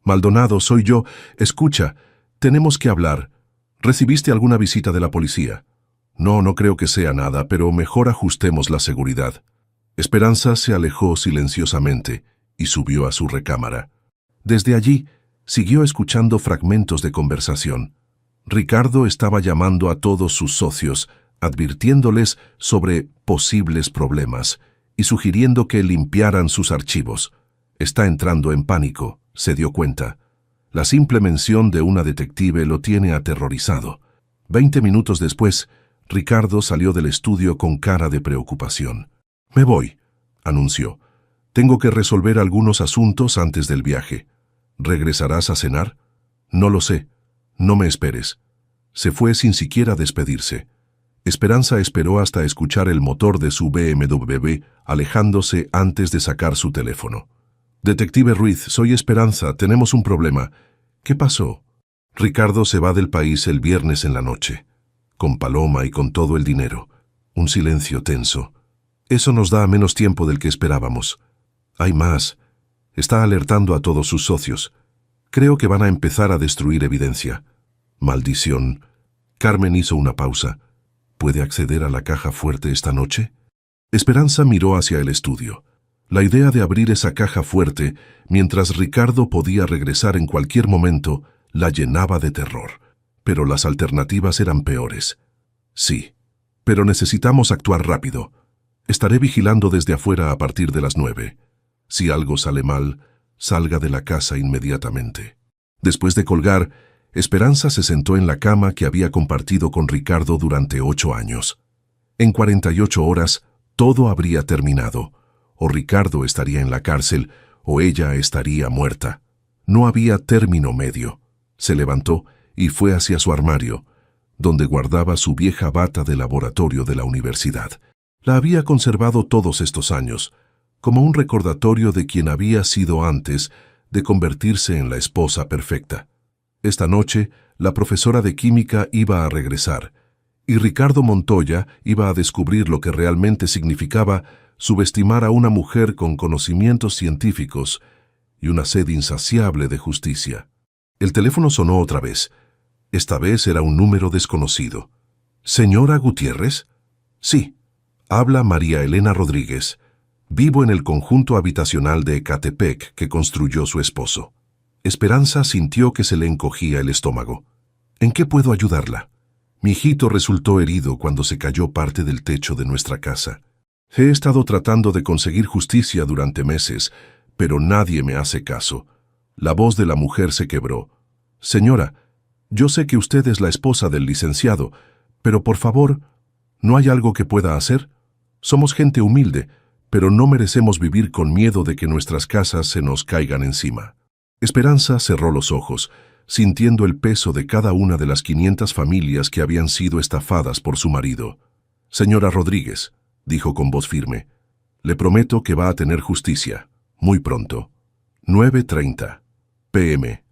«Maldonado, soy yo. Escucha, tenemos que hablar. ¿Recibiste alguna visita de la policía?» No creo que sea nada, pero mejor ajustemos la seguridad». Esperanza se alejó silenciosamente y subió a su recámara. Desde allí, siguió escuchando fragmentos de conversación. Ricardo estaba llamando a todos sus socios, advirtiéndoles sobre posibles problemas y sugiriendo que limpiaran sus archivos. Está entrando en pánico, se dio cuenta. La simple mención de una detective lo tiene aterrorizado. 20 minutos después, Ricardo salió del estudio con cara de preocupación. «Me voy», anunció. «Tengo que resolver algunos asuntos antes del viaje. ¿Regresarás a cenar?» «No lo sé. No me esperes». Se fue sin siquiera despedirse. Esperanza esperó hasta escuchar el motor de su BMW alejándose antes de sacar su teléfono. «Detective Ruiz, soy Esperanza, tenemos un problema». «¿Qué pasó?» «Ricardo se va del país el viernes en la noche, con Paloma y con todo el dinero». Un silencio tenso. «Eso nos da menos tiempo del que esperábamos. Hay más. Está alertando a todos sus socios. Creo que van a empezar a destruir evidencia». «Maldición». Carmen hizo una pausa. «¿Puede acceder a la caja fuerte esta noche?» Esperanza miró hacia el estudio. La idea de abrir esa caja fuerte, mientras Ricardo podía regresar en cualquier momento, la llenaba de terror. Pero las alternativas eran peores. «Sí, pero necesitamos actuar rápido. Estaré vigilando desde afuera a partir de las 9. Si algo sale mal, salga de la casa inmediatamente». Después de colgar, Esperanza se sentó en la cama que había compartido con Ricardo durante 8 años. En 48 horas, todo habría terminado. O Ricardo estaría en la cárcel, o ella estaría muerta. No había término medio. Se levantó y fue hacia su armario, donde guardaba su vieja bata de laboratorio de la universidad. La había conservado todos estos años, como un recordatorio de quien había sido antes de convertirse en la esposa perfecta. Esta noche, la profesora de química iba a regresar, y Ricardo Montoya iba a descubrir lo que realmente significaba subestimar a una mujer con conocimientos científicos y una sed insaciable de justicia. El teléfono sonó otra vez. Esta vez era un número desconocido. «¿Señora Gutiérrez?» «Sí. Habla María Elena Rodríguez. Vivo en el conjunto habitacional de Ecatepec que construyó su esposo». Esperanza sintió que se le encogía el estómago. «¿En qué puedo ayudarla?» «Mi hijito resultó herido cuando se cayó parte del techo de nuestra casa. He estado tratando de conseguir justicia durante meses, pero nadie me hace caso». La voz de la mujer se quebró. «Señora, yo sé que usted es la esposa del licenciado, pero por favor, ¿no hay algo que pueda hacer? Somos gente humilde, pero no merecemos vivir con miedo de que nuestras casas se nos caigan encima». Esperanza cerró los ojos, sintiendo el peso de cada una de las 500 familias que habían sido estafadas por su marido. «Señora Rodríguez», dijo con voz firme, «le prometo que va a tener justicia, muy pronto». 9:30 p.m.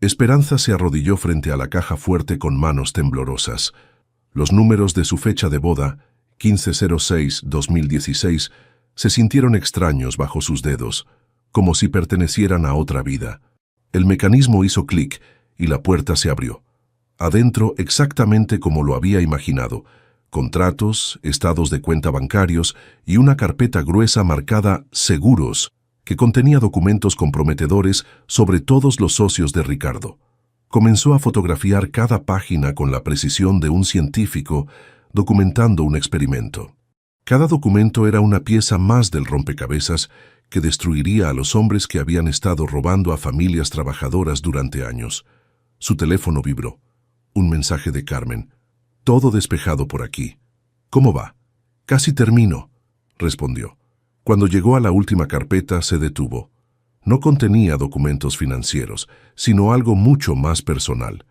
Esperanza se arrodilló frente a la caja fuerte con manos temblorosas. Los números de su fecha de boda, 1506-2016, se sintieron extraños bajo sus dedos, como si pertenecieran a otra vida. El mecanismo hizo clic y la puerta se abrió. Adentro, exactamente como lo había imaginado, contratos, estados de cuenta bancarios y una carpeta gruesa marcada «Seguros», que contenía documentos comprometedores sobre todos los socios de Ricardo. Comenzó a fotografiar cada página con la precisión de un científico documentando un experimento. Cada documento era una pieza más del rompecabezas que destruiría a los hombres que habían estado robando a familias trabajadoras durante años. Su teléfono vibró. Un mensaje de Carmen. «Todo despejado por aquí. ¿Cómo va?» «Casi termino», respondió. Cuando llegó a la última carpeta, se detuvo. No contenía documentos financieros, sino algo mucho más personal.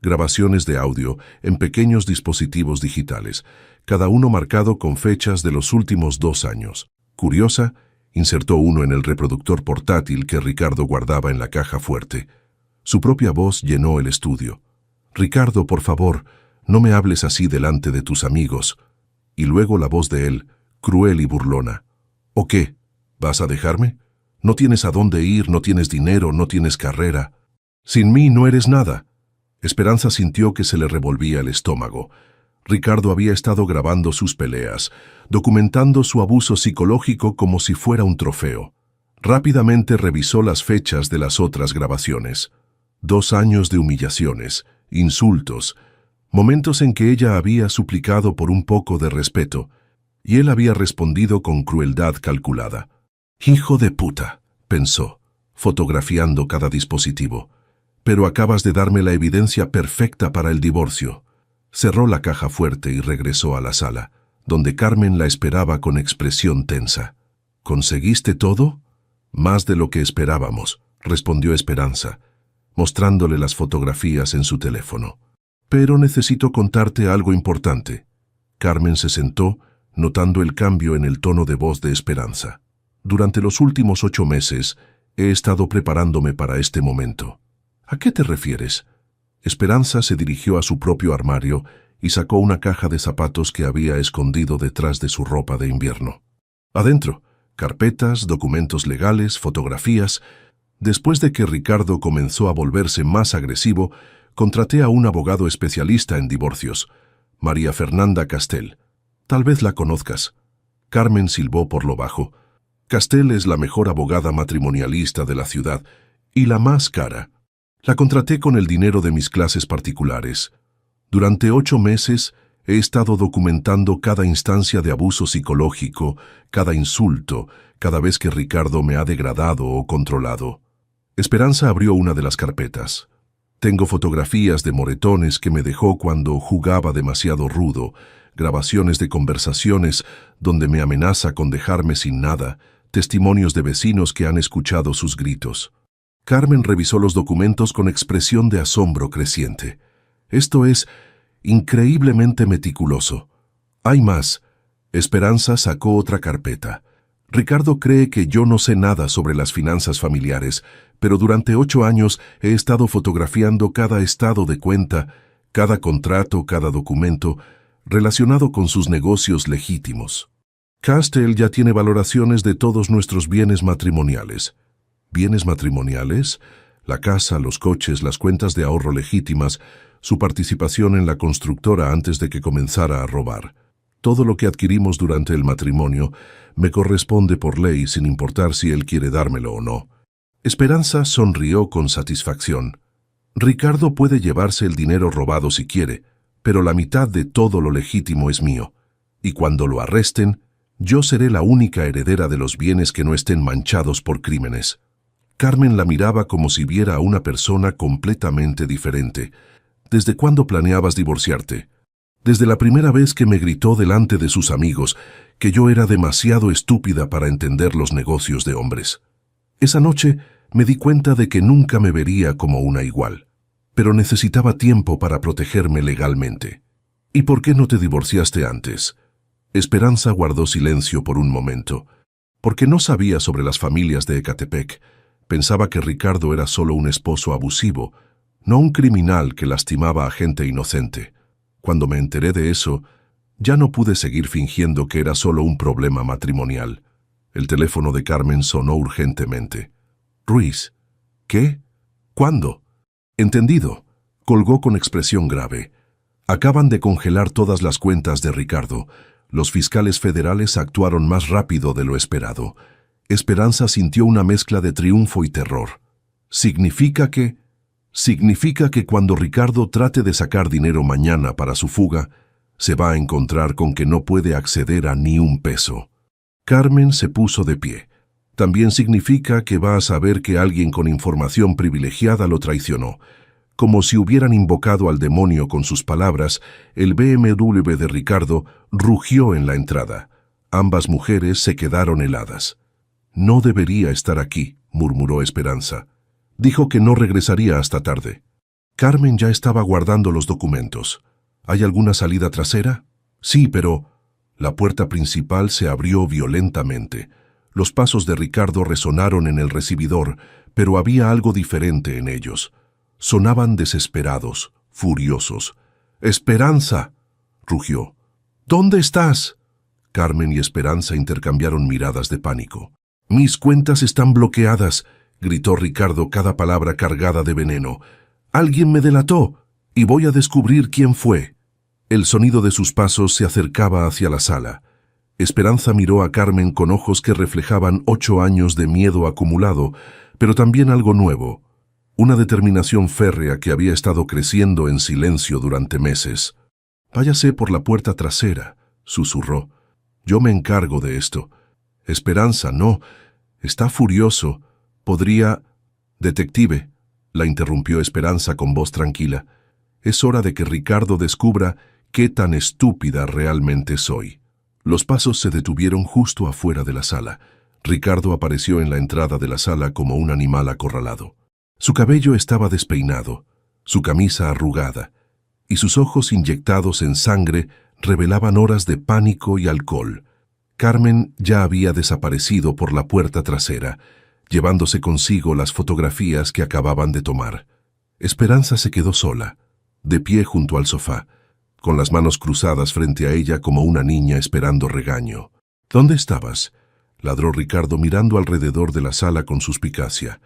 Grabaciones de audio en pequeños dispositivos digitales, cada uno marcado con fechas de los últimos 2 años. Curiosa, insertó uno en el reproductor portátil que Ricardo guardaba en la caja fuerte. Su propia voz llenó el estudio. «Ricardo, por favor, no me hables así delante de tus amigos». Y luego la voz de él, cruel y burlona. «¿O qué? ¿Vas a dejarme? No tienes a dónde ir, no tienes dinero, no tienes carrera. Sin mí no eres nada». Esperanza sintió que se le revolvía el estómago. Ricardo había estado grabando sus peleas, documentando su abuso psicológico como si fuera un trofeo. Rápidamente revisó las fechas de las otras grabaciones. 2 años de humillaciones, insultos, momentos en que ella había suplicado por un poco de respeto, y él había respondido con crueldad calculada. «Hijo de puta», pensó, fotografiando cada dispositivo. «Pero acabas de darme la evidencia perfecta para el divorcio». Cerró la caja fuerte y regresó a la sala, donde Carmen la esperaba con expresión tensa. «¿Conseguiste todo?» «Más de lo que esperábamos», respondió Esperanza, mostrándole las fotografías en su teléfono. «Pero necesito contarte algo importante». Carmen se sentó, notando el cambio en el tono de voz de Esperanza. «Durante los últimos 8 meses he estado preparándome para este momento». «¿A qué te refieres?» Esperanza se dirigió a su propio armario y sacó una caja de zapatos que había escondido detrás de su ropa de invierno. Adentro, carpetas, documentos legales, fotografías. Después de que Ricardo comenzó a volverse más agresivo, contraté a un abogado especialista en divorcios, María Fernanda Castel. Tal vez la conozcas. Carmen silbó por lo bajo. Castel es la mejor abogada matrimonialista de la ciudad y la más cara. La contraté con el dinero de mis clases particulares. Durante 8 meses he estado documentando cada instancia de abuso psicológico, cada insulto, cada vez que Ricardo me ha degradado o controlado. Esperanza abrió una de las carpetas. Tengo fotografías de moretones que me dejó cuando jugaba demasiado rudo, grabaciones de conversaciones donde me amenaza con dejarme sin nada, testimonios de vecinos que han escuchado sus gritos. Carmen revisó los documentos con expresión de asombro creciente. Esto es increíblemente meticuloso. Hay más. Esperanza sacó otra carpeta. Ricardo cree que yo no sé nada sobre las finanzas familiares, pero durante 8 años he estado fotografiando cada estado de cuenta, cada contrato, cada documento relacionado con sus negocios legítimos. Castel ya tiene valoraciones de todos nuestros bienes matrimoniales. ¿Bienes matrimoniales? La casa, los coches, las cuentas de ahorro legítimas, su participación en la constructora antes de que comenzara a robar. Todo lo que adquirimos durante el matrimonio me corresponde por ley sin importar si él quiere dármelo o no. Esperanza sonrió con satisfacción. Ricardo puede llevarse el dinero robado si quiere, pero la mitad de todo lo legítimo es mío. Y cuando lo arresten, yo seré la única heredera de los bienes que no estén manchados por crímenes. Carmen la miraba como si viera a una persona completamente diferente. ¿Desde cuándo planeabas divorciarte? Desde la primera vez que me gritó delante de sus amigos que yo era demasiado estúpida para entender los negocios de hombres. Esa noche me di cuenta de que nunca me vería como una igual, pero necesitaba tiempo para protegerme legalmente. ¿Y por qué no te divorciaste antes? Esperanza guardó silencio por un momento, porque no sabía sobre las familias de Ecatepec. Pensaba que Ricardo era solo un esposo abusivo, no un criminal que lastimaba a gente inocente. Cuando me enteré de eso, ya no pude seguir fingiendo que era solo un problema matrimonial. El teléfono de Carmen sonó urgentemente. «Ruiz». «¿Qué? ¿Cuándo?» «Entendido», colgó con expresión grave. «Acaban de congelar todas las cuentas de Ricardo. Los fiscales federales actuaron más rápido de lo esperado». Esperanza sintió una mezcla de triunfo y terror. «¿Significa que...?» «Significa que cuando Ricardo trate de sacar dinero mañana para su fuga, se va a encontrar con que no puede acceder a ni un peso». Carmen se puso de pie. «También significa que va a saber que alguien con información privilegiada lo traicionó». Como si hubieran invocado al demonio con sus palabras, el BMW de Ricardo rugió en la entrada. Ambas mujeres se quedaron heladas. «No debería estar aquí», murmuró Esperanza. Dijo que no regresaría hasta tarde. Carmen ya estaba guardando los documentos. ¿Hay alguna salida trasera? Sí, pero... La puerta principal se abrió violentamente. Los pasos de Ricardo resonaron en el recibidor, pero había algo diferente en ellos. Sonaban desesperados, furiosos. «¡Esperanza!», rugió. «¿Dónde estás?» Carmen y Esperanza intercambiaron miradas de pánico. «Mis cuentas están bloqueadas», gritó Ricardo, cada palabra cargada de veneno. «Alguien me delató, y voy a descubrir quién fue». El sonido de sus pasos se acercaba hacia la sala. Esperanza miró a Carmen con ojos que reflejaban 8 años de miedo acumulado, pero también algo nuevo, una determinación férrea que había estado creciendo en silencio durante meses. «Váyase por la puerta trasera», susurró. «Yo me encargo de esto». «Esperanza, no. Está furioso. Podría...» «Detective», la interrumpió Esperanza con voz tranquila. «Es hora de que Ricardo descubra qué tan estúpida realmente soy». Los pasos se detuvieron justo afuera de la sala. Ricardo apareció en la entrada de la sala como un animal acorralado. Su cabello estaba despeinado, su camisa arrugada, y sus ojos inyectados en sangre revelaban horas de pánico y alcohol. Carmen ya había desaparecido por la puerta trasera, llevándose consigo las fotografías que acababan de tomar. Esperanza se quedó sola, de pie junto al sofá, con las manos cruzadas frente a ella como una niña esperando regaño. «¿Dónde estabas?», ladró Ricardo mirando alrededor de la sala con suspicacia.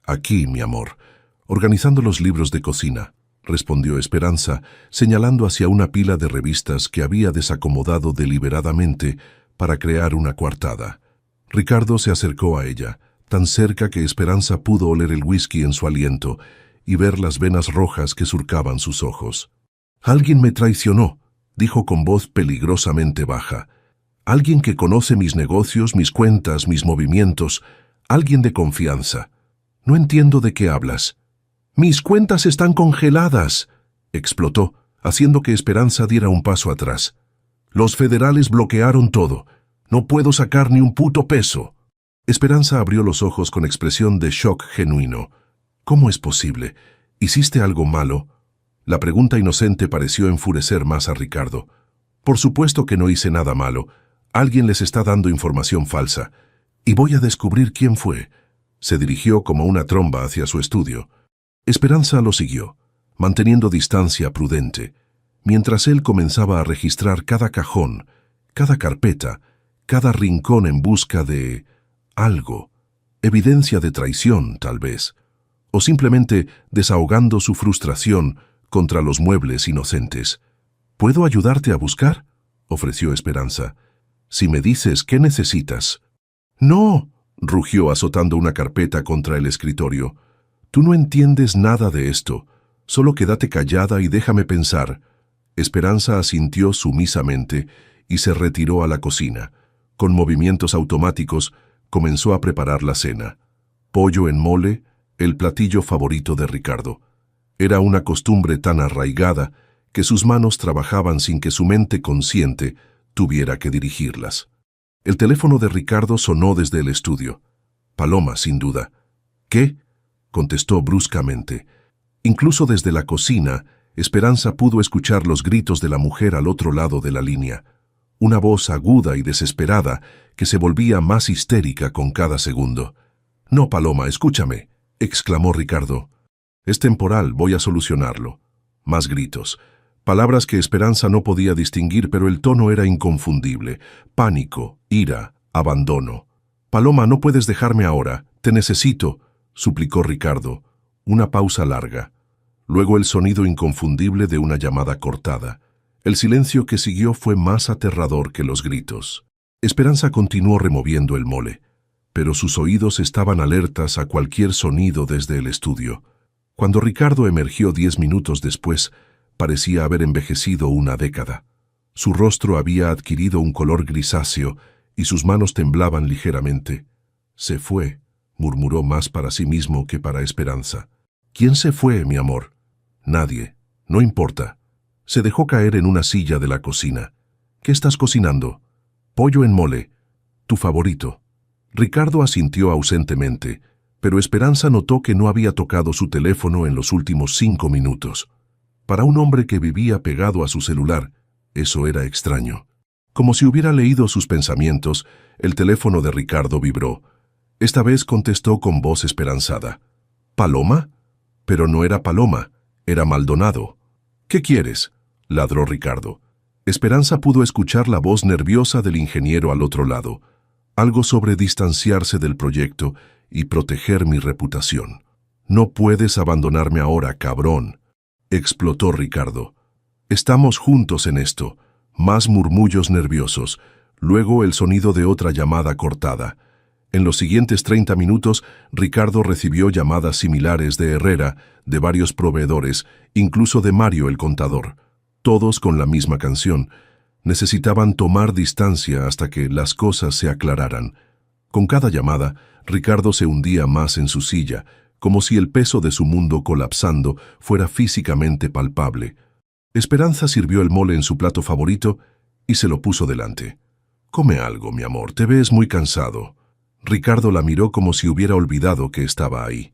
«Aquí, mi amor, organizando los libros de cocina», respondió Esperanza, señalando hacia una pila de revistas que había desacomodado deliberadamente para crear una coartada. Ricardo se acercó a ella, tan cerca que Esperanza pudo oler el whisky en su aliento y ver las venas rojas que surcaban sus ojos. «Alguien me traicionó», dijo con voz peligrosamente baja. «Alguien que conoce mis negocios, mis cuentas, mis movimientos. Alguien de confianza. No entiendo de qué hablas». «Mis cuentas están congeladas», explotó, haciendo que Esperanza diera un paso atrás. «Los federales bloquearon todo. No puedo sacar ni un puto peso». Esperanza abrió los ojos con expresión de shock genuino. «¿Cómo es posible? ¿Hiciste algo malo?» La pregunta inocente pareció enfurecer más a Ricardo. «Por supuesto que no hice nada malo. Alguien les está dando información falsa. Y voy a descubrir quién fue». Se dirigió como una tromba hacia su estudio. Esperanza lo siguió, manteniendo distancia prudente, mientras él comenzaba a registrar cada cajón, cada carpeta, cada rincón en busca de algo, evidencia de traición, tal vez, o simplemente desahogando su frustración contra los muebles inocentes. «¿Puedo ayudarte a buscar?», ofreció Esperanza. «Si me dices qué necesitas». «No», rugió azotando una carpeta contra el escritorio. «Tú no entiendes nada de esto. Solo quédate callada y déjame pensar». Esperanza asintió sumisamente y se retiró a la cocina. Con movimientos automáticos, comenzó a preparar la cena. Pollo en mole, el platillo favorito de Ricardo. Era una costumbre tan arraigada que sus manos trabajaban sin que su mente consciente tuviera que dirigirlas. El teléfono de Ricardo sonó desde el estudio. Paloma, sin duda. «¿Qué?», contestó bruscamente. Incluso desde la cocina, Esperanza pudo escuchar los gritos de la mujer al otro lado de la línea. Una voz aguda y desesperada que se volvía más histérica con cada segundo. «No, Paloma, escúchame», exclamó Ricardo. «Es temporal, voy a solucionarlo». Más gritos. Palabras que Esperanza no podía distinguir, pero el tono era inconfundible. Pánico, ira, abandono. «Paloma, no puedes dejarme ahora. Te necesito», suplicó Ricardo. Una pausa larga. Luego el sonido inconfundible de una llamada cortada. El silencio que siguió fue más aterrador que los gritos. Esperanza continuó removiendo el mole, pero sus oídos estaban alertas a cualquier sonido desde el estudio. Cuando Ricardo emergió 10 minutos después, parecía haber envejecido una década. Su rostro había adquirido un color grisáceo y sus manos temblaban ligeramente. «Se fue», murmuró más para sí mismo que para Esperanza. «¿Quién se fue, mi amor?» «Nadie. No importa». Se dejó caer en una silla de la cocina. «¿Qué estás cocinando?» «Pollo en mole. Tu favorito». Ricardo asintió ausentemente, pero Esperanza notó que no había tocado su teléfono en los últimos 5 minutos. Para un hombre que vivía pegado a su celular, eso era extraño. Como si hubiera leído sus pensamientos, el teléfono de Ricardo vibró. Esta vez contestó con voz esperanzada. «¿Paloma?» Pero no era Paloma, era Maldonado. «¿Qué quieres?», ladró Ricardo. Esperanza pudo escuchar la voz nerviosa del ingeniero al otro lado. Algo sobre distanciarse del proyecto y proteger mi reputación. «No puedes abandonarme ahora, cabrón», explotó Ricardo. «Estamos juntos en esto». Más murmullos nerviosos. Luego el sonido de otra llamada cortada. En los siguientes 30 minutos, Ricardo recibió llamadas similares de Herrera, de varios proveedores, incluso de Mario el contador. Todos con la misma canción. Necesitaban tomar distancia hasta que las cosas se aclararan. Con cada llamada, Ricardo se hundía más en su silla, como si el peso de su mundo colapsando fuera físicamente palpable. Esperanza sirvió el mole en su plato favorito y se lo puso delante. «Come algo, mi amor, te ves muy cansado». Ricardo la miró como si hubiera olvidado que estaba ahí.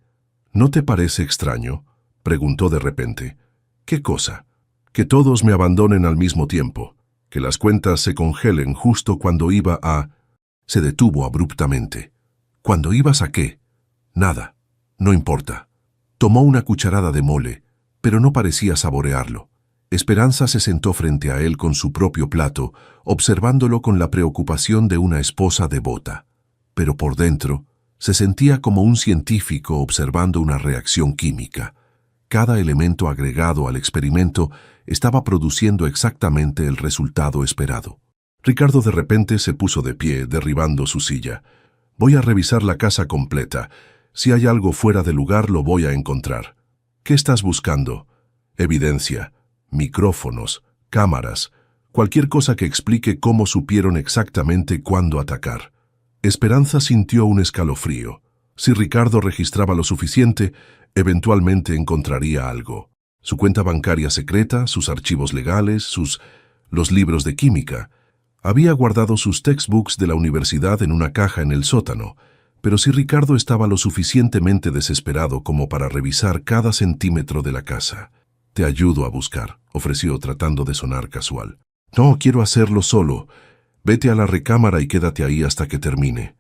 «¿No te parece extraño?», preguntó de repente. «¿Qué cosa?». «Que todos me abandonen al mismo tiempo, que las cuentas se congelen justo cuando iba a...». Se detuvo abruptamente. «¿Cuándo ibas a qué?». «Nada. No importa». Tomó una cucharada de mole, pero no parecía saborearlo. Esperanza se sentó frente a él con su propio plato, observándolo con la preocupación de una esposa devota. Pero por dentro, se sentía como un científico observando una reacción química. Cada elemento agregado al experimento estaba produciendo exactamente el resultado esperado. Ricardo de repente se puso de pie, derribando su silla. «Voy a revisar la casa completa. Si hay algo fuera de lugar, lo voy a encontrar». «¿Qué estás buscando?». «Evidencia, micrófonos, cámaras, cualquier cosa que explique cómo supieron exactamente cuándo atacar». Esperanza sintió un escalofrío. Si Ricardo registraba lo suficiente, eventualmente encontraría algo. Su cuenta bancaria secreta, sus archivos legales, los libros de química. Había guardado sus textbooks de la universidad en una caja en el sótano, pero si Ricardo estaba lo suficientemente desesperado como para revisar cada centímetro de la casa. «Te ayudo a buscar», ofreció tratando de sonar casual. «No, quiero hacerlo solo. Vete a la recámara y quédate ahí hasta que termine».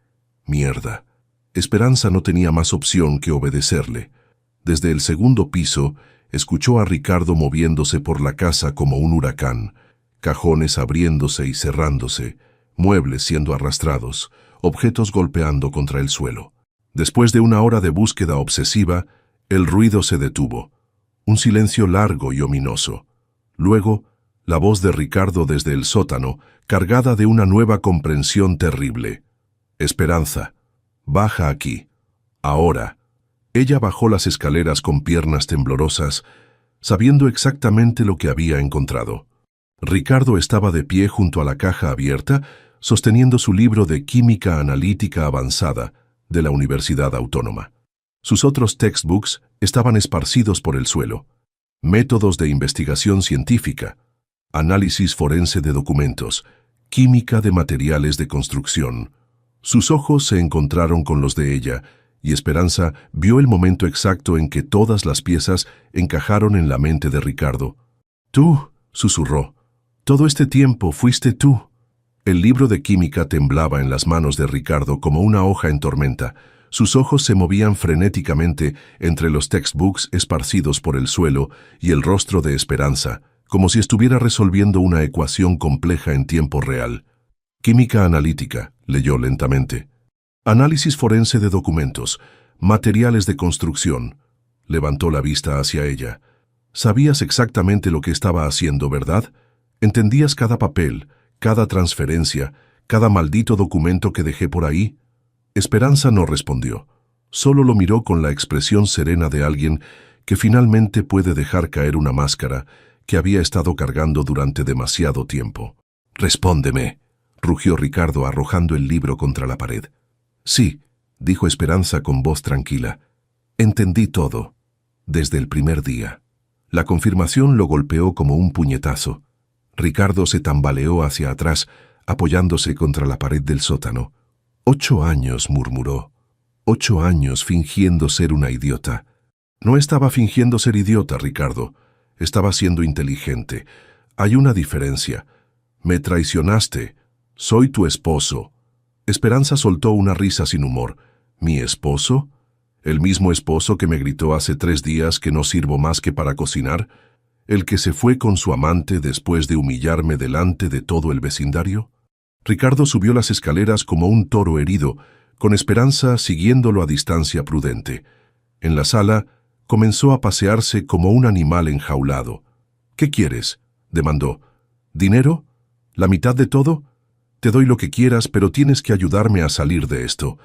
Mierda. Esperanza no tenía más opción que obedecerle. Desde el segundo piso, escuchó a Ricardo moviéndose por la casa como un huracán, cajones abriéndose y cerrándose, muebles siendo arrastrados, objetos golpeando contra el suelo. Después de una hora de búsqueda obsesiva, el ruido se detuvo. Un silencio largo y ominoso. Luego, la voz de Ricardo desde el sótano, cargada de una nueva comprensión terrible. «Esperanza, baja aquí. Ahora». Ella bajó las escaleras con piernas temblorosas, sabiendo exactamente lo que había encontrado. Ricardo estaba de pie junto a la caja abierta, sosteniendo su libro de Química Analítica Avanzada de la Universidad Autónoma. Sus otros textbooks estaban esparcidos por el suelo. Métodos de investigación científica, análisis forense de documentos, química de materiales de construcción. Sus ojos se encontraron con los de ella, y Esperanza vio el momento exacto en que todas las piezas encajaron en la mente de Ricardo. «Tú», susurró, «todo este tiempo fuiste tú». El libro de química temblaba en las manos de Ricardo como una hoja en tormenta. Sus ojos se movían frenéticamente entre los textbooks esparcidos por el suelo y el rostro de Esperanza, como si estuviera resolviendo una ecuación compleja en tiempo real. «Química analítica», leyó lentamente. «Análisis forense de documentos, materiales de construcción». Levantó la vista hacia ella. «Sabías exactamente lo que estaba haciendo, ¿verdad? ¿Entendías cada papel, cada transferencia, cada maldito documento que dejé por ahí?» Esperanza no respondió. Solo lo miró con la expresión serena de alguien que finalmente puede dejar caer una máscara que había estado cargando durante demasiado tiempo. «Respóndeme», rugió Ricardo arrojando el libro contra la pared. «Sí», dijo Esperanza con voz tranquila. «Entendí todo, desde el primer día». La confirmación lo golpeó como un puñetazo. Ricardo se tambaleó hacia atrás, apoyándose contra la pared del sótano. «8 años», murmuró. «8 años fingiendo ser una idiota». No estaba fingiendo ser idiota, Ricardo. Estaba siendo inteligente. Hay una diferencia. Me traicionaste. Soy tu esposo. Esperanza soltó una risa sin humor. ¿Mi esposo? ¿El mismo esposo que me gritó hace 3 días que no sirvo más que para cocinar? ¿El que se fue con su amante después de humillarme delante de todo el vecindario? Ricardo subió las escaleras como un toro herido, con Esperanza siguiéndolo a distancia prudente. En la sala, comenzó a pasearse como un animal enjaulado. «¿Qué quieres?», demandó. «¿Dinero? ¿La mitad de todo?». Te doy lo que quieras, pero tienes que ayudarme a salir de esto.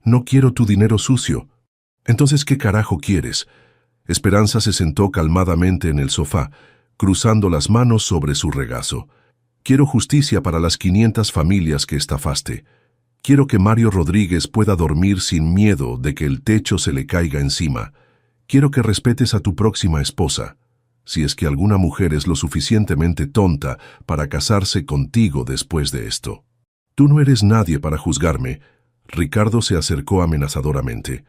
No quiero tu dinero sucio. Entonces, ¿qué carajo quieres? Esperanza se sentó calmadamente en el sofá, cruzando las manos sobre su regazo. Quiero justicia para las 500 familias que estafaste. Quiero que Mario Rodríguez pueda dormir sin miedo de que el techo se le caiga encima. Quiero que respetes a tu próxima esposa, si es que alguna mujer es lo suficientemente tonta para casarse contigo después de esto. Tú no eres nadie para juzgarme. Ricardo se acercó amenazadoramente.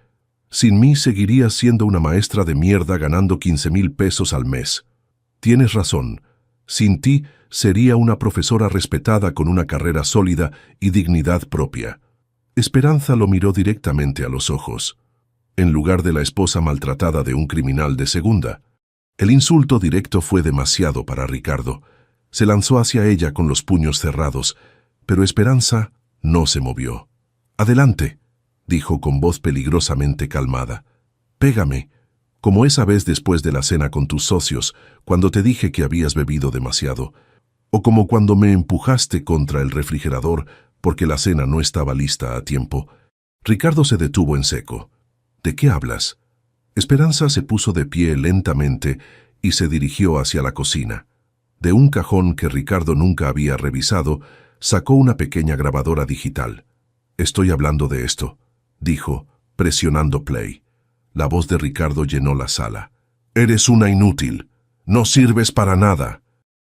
Sin mí seguirías siendo una maestra de mierda ganando 15,000 pesos al mes. Tienes razón. Sin ti sería una profesora respetada con una carrera sólida y dignidad propia. Esperanza lo miró directamente a los ojos. En lugar de la esposa maltratada de un criminal de segunda. El insulto directo fue demasiado para Ricardo. Se lanzó hacia ella con los puños cerrados, pero Esperanza no se movió. «Adelante», dijo con voz peligrosamente calmada. «Pégame, como esa vez después de la cena con tus socios, cuando te dije que habías bebido demasiado, o como cuando me empujaste contra el refrigerador porque la cena no estaba lista a tiempo». Ricardo se detuvo en seco. «¿De qué hablas?» Esperanza se puso de pie lentamente y se dirigió hacia la cocina. De un cajón que Ricardo nunca había revisado, sacó una pequeña grabadora digital. «Estoy hablando de esto», dijo, presionando play. La voz de Ricardo llenó la sala. «Eres una inútil. No sirves para nada.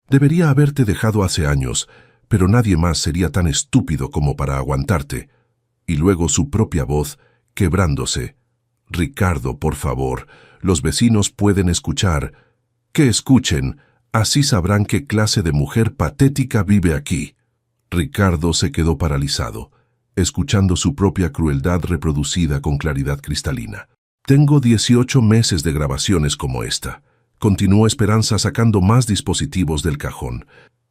Debería haberte dejado hace años, pero nadie más sería tan estúpido como para aguantarte». Y luego su propia voz, quebrándose. «Ricardo, por favor, los vecinos pueden escuchar. Que escuchen, así sabrán qué clase de mujer patética vive aquí». Ricardo se quedó paralizado, escuchando su propia crueldad reproducida con claridad cristalina. «Tengo 18 meses de grabaciones como esta», continuó Esperanza sacando más dispositivos del cajón.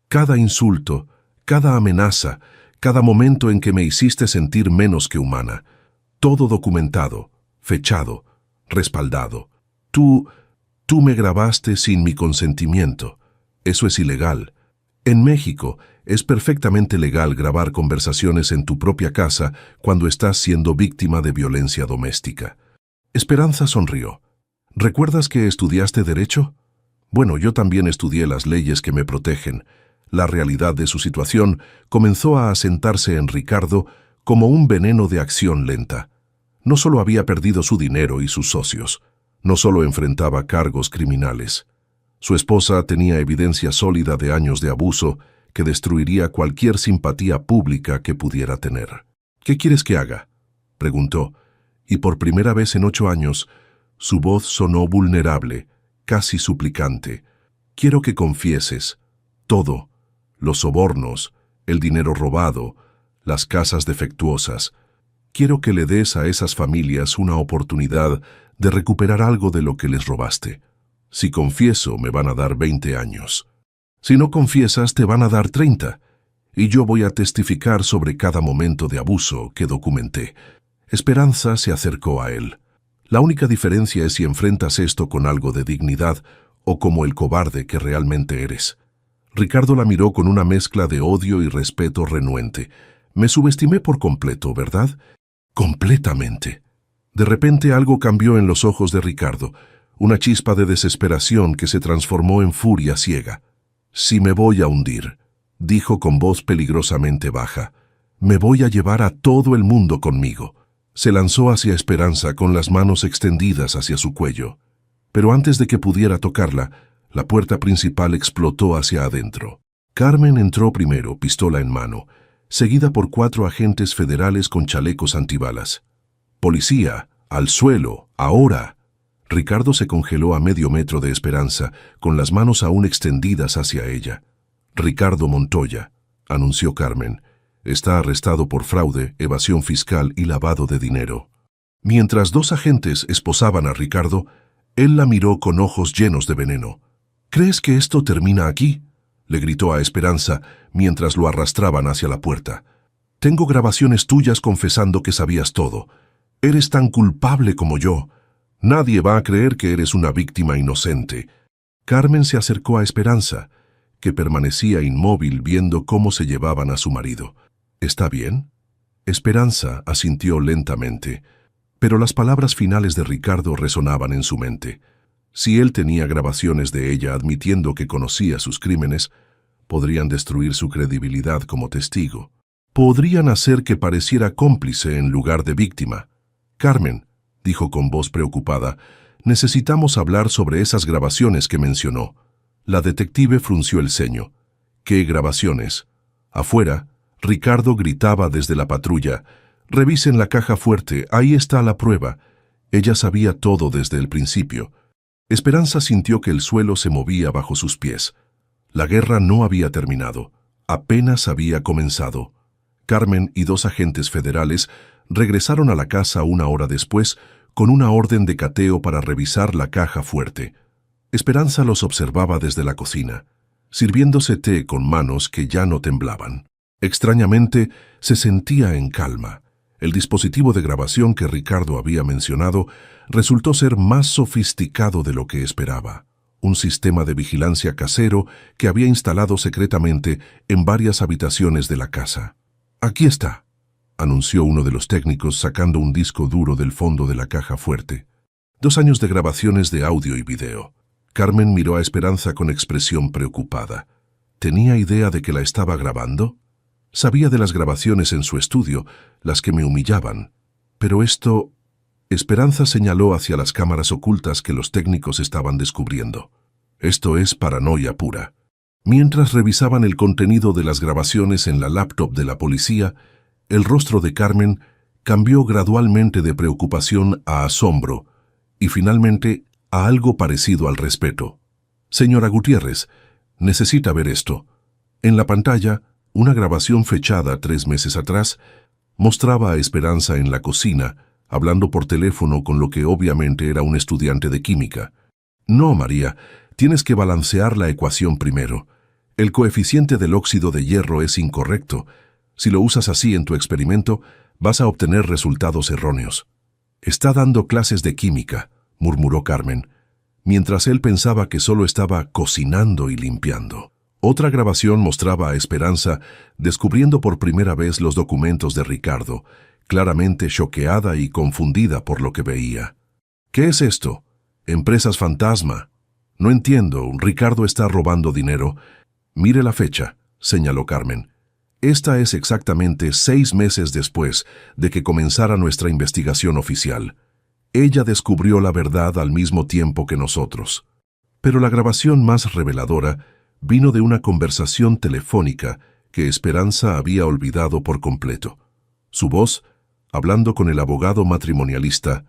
«Cada insulto, cada amenaza, cada momento en que me hiciste sentir menos que humana. Todo documentado, fechado, respaldado. Tú me grabaste sin mi consentimiento. Eso es ilegal. En México es perfectamente legal grabar conversaciones en tu propia casa cuando estás siendo víctima de violencia doméstica». Esperanza sonrió. «¿Recuerdas que estudiaste Derecho? Bueno, yo también estudié las leyes que me protegen». La realidad de su situación comenzó a asentarse en Ricardo como un veneno de acción lenta. No solo había perdido su dinero y sus socios, no solo enfrentaba cargos criminales. Su esposa tenía evidencia sólida de años de abuso que destruiría cualquier simpatía pública que pudiera tener. «¿Qué quieres que haga?», preguntó, y por primera vez en 8 años, su voz sonó vulnerable, casi suplicante. «Quiero que confieses todo, los sobornos, el dinero robado, las casas defectuosas. Quiero que le des a esas familias una oportunidad de recuperar algo de lo que les robaste. Si confieso, me van a dar 20 años. Si no confiesas, te van a dar 30. Y yo voy a testificar sobre cada momento de abuso que documenté». Esperanza se acercó a él. «La única diferencia es si enfrentas esto con algo de dignidad o como el cobarde que realmente eres». Ricardo la miró con una mezcla de odio y respeto renuente. «Me subestimé por completo, ¿verdad?» «Completamente». De repente algo cambió en los ojos de Ricardo, una chispa de desesperación que se transformó en furia ciega. «Si me voy a hundir», dijo con voz peligrosamente baja, «me voy a llevar a todo el mundo conmigo». Se lanzó hacia Esperanza con las manos extendidas hacia su cuello. Pero antes de que pudiera tocarla, la puerta principal explotó hacia adentro. Carmen entró primero, pistola en mano, seguida por 4 agentes federales con chalecos antibalas. «Policía, al suelo, ahora». Ricardo se congeló a medio metro de Esperanza, con las manos aún extendidas hacia ella. «Ricardo Montoya», anunció Carmen, «está arrestado por fraude, evasión fiscal y lavado de dinero». Mientras 2 agentes esposaban a Ricardo, él la miró con ojos llenos de veneno. «¿Crees que esto termina aquí?», le gritó a Esperanza mientras lo arrastraban hacia la puerta. «Tengo grabaciones tuyas confesando que sabías todo. Eres tan culpable como yo. Nadie va a creer que eres una víctima inocente». Carmen se acercó a Esperanza, que permanecía inmóvil viendo cómo se llevaban a su marido. ¿Está bien? Esperanza asintió lentamente, pero las palabras finales de Ricardo resonaban en su mente. Si él tenía grabaciones de ella admitiendo que conocía sus crímenes, podrían destruir su credibilidad como testigo. Podrían hacer que pareciera cómplice en lugar de víctima. Carmen, dijo con voz preocupada, necesitamos hablar sobre esas grabaciones que mencionó. La detective frunció el ceño. ¿Qué grabaciones? Afuera, Ricardo gritaba desde la patrulla. Revisen la caja fuerte, ahí está la prueba. Ella sabía todo desde el principio. Esperanza sintió que el suelo se movía bajo sus pies. La guerra no había terminado, apenas había comenzado. Carmen y 2 agentes federales regresaron a la casa 1 hora después con una orden de cateo para revisar la caja fuerte. Esperanza los observaba desde la cocina, sirviéndose té con manos que ya no temblaban. Extrañamente, se sentía en calma. El dispositivo de grabación que Ricardo había mencionado resultó ser más sofisticado de lo que esperaba. Un sistema de vigilancia casero que había instalado secretamente en varias habitaciones de la casa. «Aquí está», anunció uno de los técnicos sacando un disco duro del fondo de la caja fuerte. 2 años de grabaciones de audio y video. Carmen miró a Esperanza con expresión preocupada. ¿Tenía idea de que la estaba grabando? Sabía de las grabaciones en su estudio, las que me humillaban. Pero esto... Esperanza señaló hacia las cámaras ocultas que los técnicos estaban descubriendo. Esto es paranoia pura. Mientras revisaban el contenido de las grabaciones en la laptop de la policía, el rostro de Carmen cambió gradualmente de preocupación a asombro y finalmente a algo parecido al respeto. «Señora Gutiérrez, necesita ver esto». En la pantalla, una grabación fechada 3 meses atrás mostraba a Esperanza en la cocina, hablando por teléfono con lo que obviamente era un estudiante de química. «No, María, tienes que balancear la ecuación primero. El coeficiente del óxido de hierro es incorrecto. Si lo usas así en tu experimento, vas a obtener resultados erróneos». «Está dando clases de química», murmuró Carmen, mientras él pensaba que solo estaba cocinando y limpiando. Otra grabación mostraba a Esperanza descubriendo por primera vez los documentos de Ricardo, claramente choqueada y confundida por lo que veía. «¿Qué es esto? Empresas fantasma. No entiendo, Ricardo está robando dinero». «Mire la fecha», señaló Carmen. «Esta es exactamente 6 meses después de que comenzara nuestra investigación oficial. Ella descubrió la verdad al mismo tiempo que nosotros». Pero la grabación más reveladora vino de una conversación telefónica que Esperanza había olvidado por completo. Su voz, hablando con el abogado matrimonialista: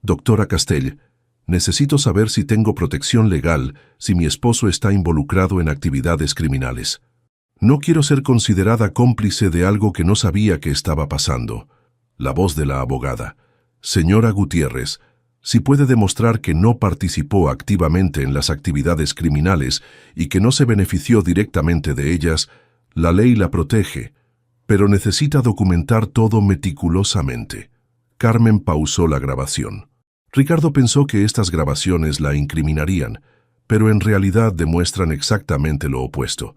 «Doctora Castell, necesito saber si tengo protección legal si mi esposo está involucrado en actividades criminales. No quiero ser considerada cómplice de algo que no sabía que estaba pasando». La voz de la abogada: «Señora Gutiérrez, si puede demostrar que no participó activamente en las actividades criminales y que no se benefició directamente de ellas, la ley la protege, pero necesita documentar todo meticulosamente». Carmen pausó la grabación. Ricardo pensó que estas grabaciones la incriminarían, pero en realidad demuestran exactamente lo opuesto.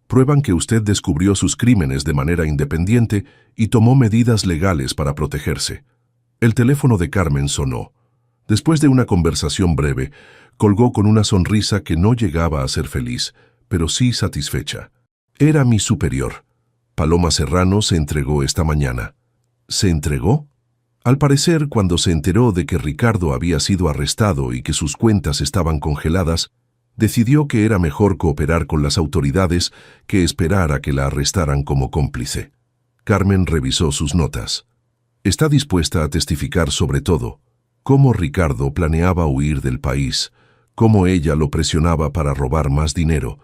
Prueban que usted descubrió sus crímenes de manera independiente y tomó medidas legales para protegerse. El teléfono de Carmen sonó. Después de una conversación breve, colgó con una sonrisa que no llegaba a ser feliz, pero sí satisfecha. Era mi superior. Paloma Serrano se entregó esta mañana. ¿Se entregó? Al parecer, cuando se enteró de que Ricardo había sido arrestado y que sus cuentas estaban congeladas, decidió que era mejor cooperar con las autoridades que esperar a que la arrestaran como cómplice. Carmen revisó sus notas. Está dispuesta a testificar sobre todo: cómo Ricardo planeaba huir del país, cómo ella lo presionaba para robar más dinero,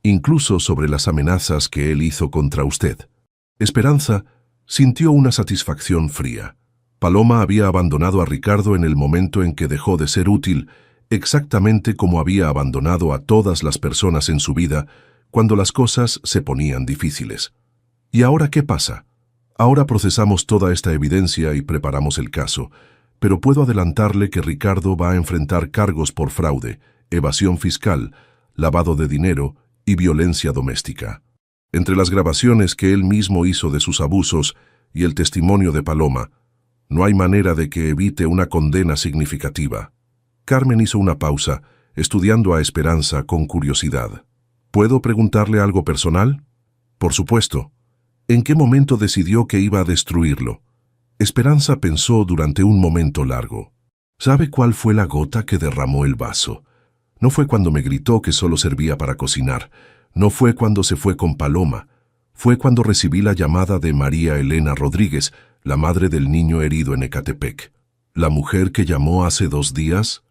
incluso sobre las amenazas que él hizo contra usted. Esperanza sintió una satisfacción fría. Paloma había abandonado a Ricardo en el momento en que dejó de ser útil, exactamente como había abandonado a todas las personas en su vida cuando las cosas se ponían difíciles. ¿Y ahora qué pasa? Ahora procesamos toda esta evidencia y preparamos el caso, pero puedo adelantarle que Ricardo va a enfrentar cargos por fraude, evasión fiscal, lavado de dinero y violencia doméstica. Entre las grabaciones que él mismo hizo de sus abusos y el testimonio de Paloma, no hay manera de que evite una condena significativa. Carmen hizo una pausa, estudiando a Esperanza con curiosidad. ¿Puedo preguntarle algo personal? Por supuesto. ¿En qué momento decidió que iba a destruirlo? Esperanza pensó durante un momento largo. ¿Sabe cuál fue la gota que derramó el vaso? No fue cuando me gritó que solo servía para cocinar. No fue cuando se fue con Paloma. Fue cuando recibí la llamada de María Elena Rodríguez, la madre del niño herido en Ecatepec. ¿La mujer que llamó hace 2 días?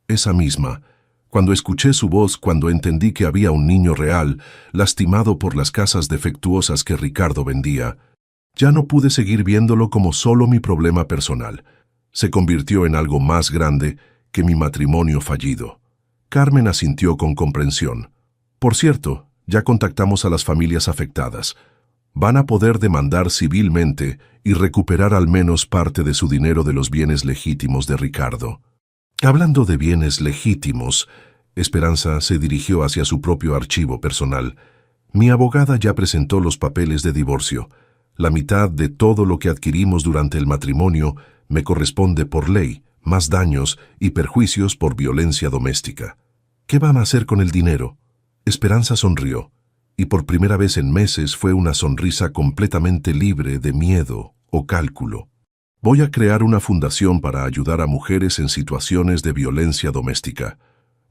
Esa misma. Cuando escuché su voz, cuando entendí que había un niño real, lastimado por las casas defectuosas que Ricardo vendía, ya no pude seguir viéndolo como solo mi problema personal. Se convirtió en algo más grande que mi matrimonio fallido. Carmen asintió con comprensión. Por cierto, ya contactamos a las familias afectadas. Van a poder demandar civilmente y recuperar al menos parte de su dinero de los bienes legítimos de Ricardo. Hablando de bienes legítimos, Esperanza se dirigió hacia su propio archivo personal. Mi abogada ya presentó los papeles de divorcio. La mitad de todo lo que adquirimos durante el matrimonio me corresponde por ley, más daños y perjuicios por violencia doméstica. ¿Qué van a hacer con el dinero? Esperanza sonrió, y por primera vez en meses fue una sonrisa completamente libre de miedo o cálculo. Voy a crear una fundación para ayudar a mujeres en situaciones de violencia doméstica.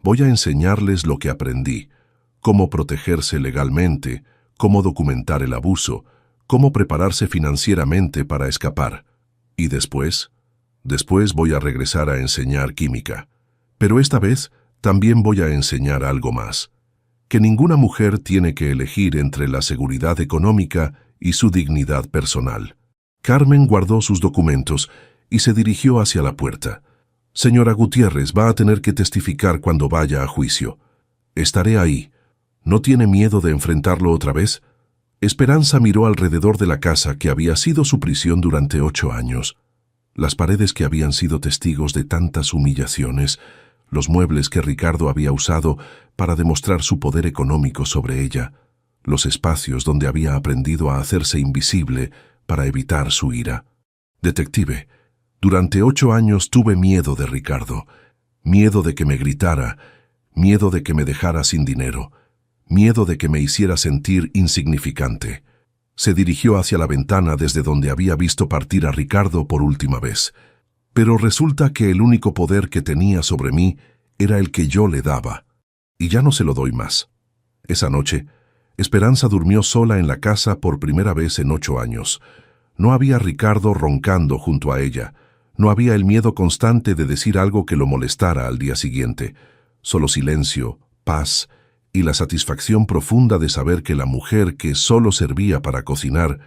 Voy a enseñarles lo que aprendí, cómo protegerse legalmente, cómo documentar el abuso, cómo prepararse financieramente para escapar. Y después voy a regresar a enseñar química. Pero esta vez también voy a enseñar algo más. Que ninguna mujer tiene que elegir entre la seguridad económica y su dignidad personal. Carmen guardó sus documentos y se dirigió hacia la puerta. Señora Gutiérrez, va a tener que testificar cuando vaya a juicio. Estaré ahí. ¿No tiene miedo de enfrentarlo otra vez? Esperanza miró alrededor de la casa que había sido su prisión durante 8 años. Las paredes que habían sido testigos de tantas humillaciones, los muebles que Ricardo había usado para demostrar su poder económico sobre ella, los espacios donde había aprendido a hacerse invisible para evitar su ira. Detective, durante 8 años tuve miedo de Ricardo, miedo de que me gritara, miedo de que me dejara sin dinero, miedo de que me hiciera sentir insignificante. Se dirigió hacia la ventana desde donde había visto partir a Ricardo por última vez. Pero resulta que el único poder que tenía sobre mí era el que yo le daba, y ya no se lo doy más. Esa noche, Esperanza durmió sola en la casa por primera vez en 8 años. No había Ricardo roncando junto a ella. No había el miedo constante de decir algo que lo molestara al día siguiente. Solo silencio, paz y la satisfacción profunda de saber que la mujer que solo servía para cocinar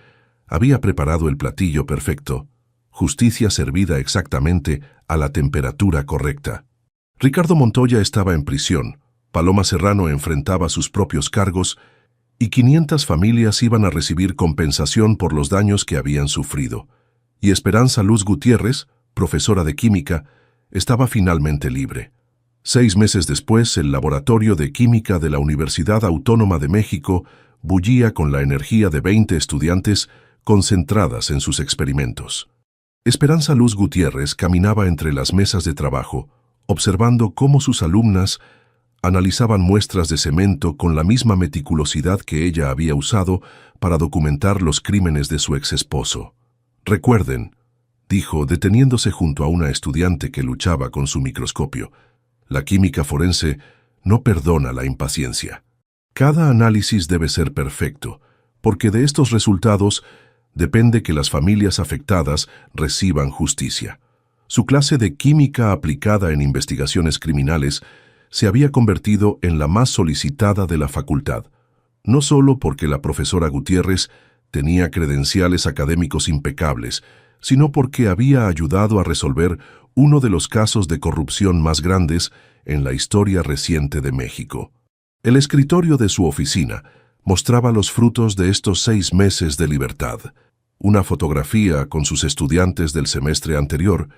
había preparado el platillo perfecto, justicia servida exactamente a la temperatura correcta. Ricardo Montoya estaba en prisión, Paloma Serrano enfrentaba sus propios cargos y 500 familias iban a recibir compensación por los daños que habían sufrido. Y Esperanza Luz Gutiérrez, profesora de química, estaba finalmente libre. 6 meses después, el Laboratorio de Química de la Universidad Autónoma de México bullía con la energía de 20 estudiantes concentradas en sus experimentos. Esperanza Luz Gutiérrez caminaba entre las mesas de trabajo, observando cómo sus alumnas analizaban muestras de cemento con la misma meticulosidad que ella había usado para documentar los crímenes de su exesposo. Recuerden, dijo, deteniéndose junto a una estudiante que luchaba con su microscopio, la química forense no perdona la impaciencia. Cada análisis debe ser perfecto, porque de estos resultados depende que las familias afectadas reciban justicia. Su clase de química aplicada en investigaciones criminales se había convertido en la más solicitada de la facultad, no solo porque la profesora Gutiérrez tenía credenciales académicos impecables, sino porque había ayudado a resolver uno de los casos de corrupción más grandes en la historia reciente de México. El escritorio de su oficina mostraba los frutos de estos 6 meses de libertad. Una fotografía con sus estudiantes del semestre anterior,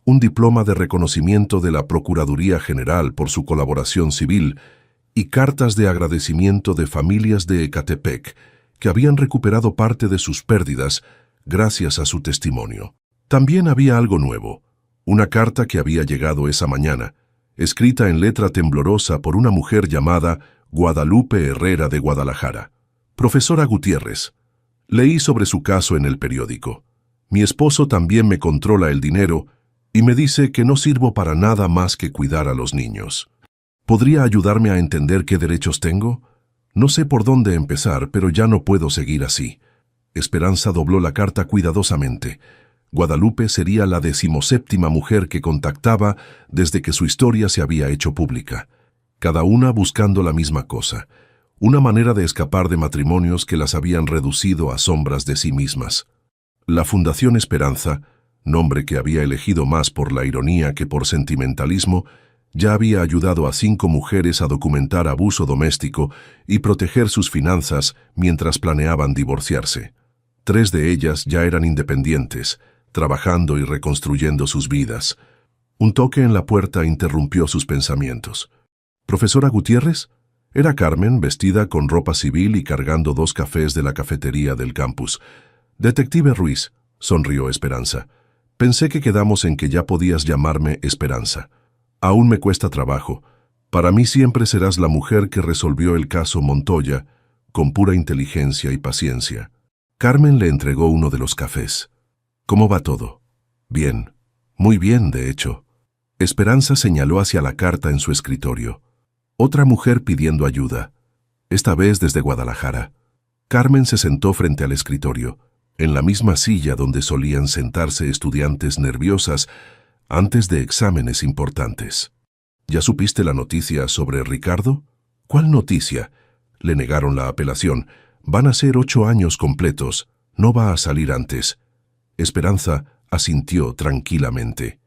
un diploma de reconocimiento de la Procuraduría General por su colaboración civil y cartas de agradecimiento de familias de Ecatepec que habían recuperado parte de sus pérdidas gracias a su testimonio. También había algo nuevo, una carta que había llegado esa mañana, escrita en letra temblorosa por una mujer llamada Guadalupe Herrera de Guadalajara. Profesora Gutiérrez, leí sobre su caso en el periódico. Mi esposo también me controla el dinero y me dice que no sirvo para nada más que cuidar a los niños. ¿Podría ayudarme a entender qué derechos tengo? No sé por dónde empezar, pero ya no puedo seguir así. Esperanza dobló la carta cuidadosamente. Guadalupe sería la 17ª mujer que contactaba desde que su historia se había hecho pública. Cada una buscando la misma cosa, una manera de escapar de matrimonios que las habían reducido a sombras de sí mismas. La Fundación Esperanza, nombre que había elegido más por la ironía que por sentimentalismo, ya había ayudado a 5 mujeres a documentar abuso doméstico y proteger sus finanzas mientras planeaban divorciarse. 3 de ellas ya eran independientes, trabajando y reconstruyendo sus vidas. Un toque en la puerta interrumpió sus pensamientos. ¿Profesora Gutiérrez? Era Carmen, vestida con ropa civil y cargando 2 cafés de la cafetería del campus. Detective Ruiz, sonrió Esperanza. Pensé que quedamos en que ya podías llamarme Esperanza. Aún me cuesta trabajo. Para mí siempre serás la mujer que resolvió el caso Montoya con pura inteligencia y paciencia. Carmen le entregó uno de los cafés. ¿Cómo va todo? Bien. Muy bien, de hecho. Esperanza señaló hacia la carta en su escritorio. Otra mujer pidiendo ayuda, esta vez desde Guadalajara. Carmen se sentó frente al escritorio, en la misma silla donde solían sentarse estudiantes nerviosas antes de exámenes importantes. ¿Ya supiste la noticia sobre Ricardo? ¿Cuál noticia? Le negaron la apelación. Van a ser 8 años completos. No va a salir antes. Esperanza asintió tranquilamente.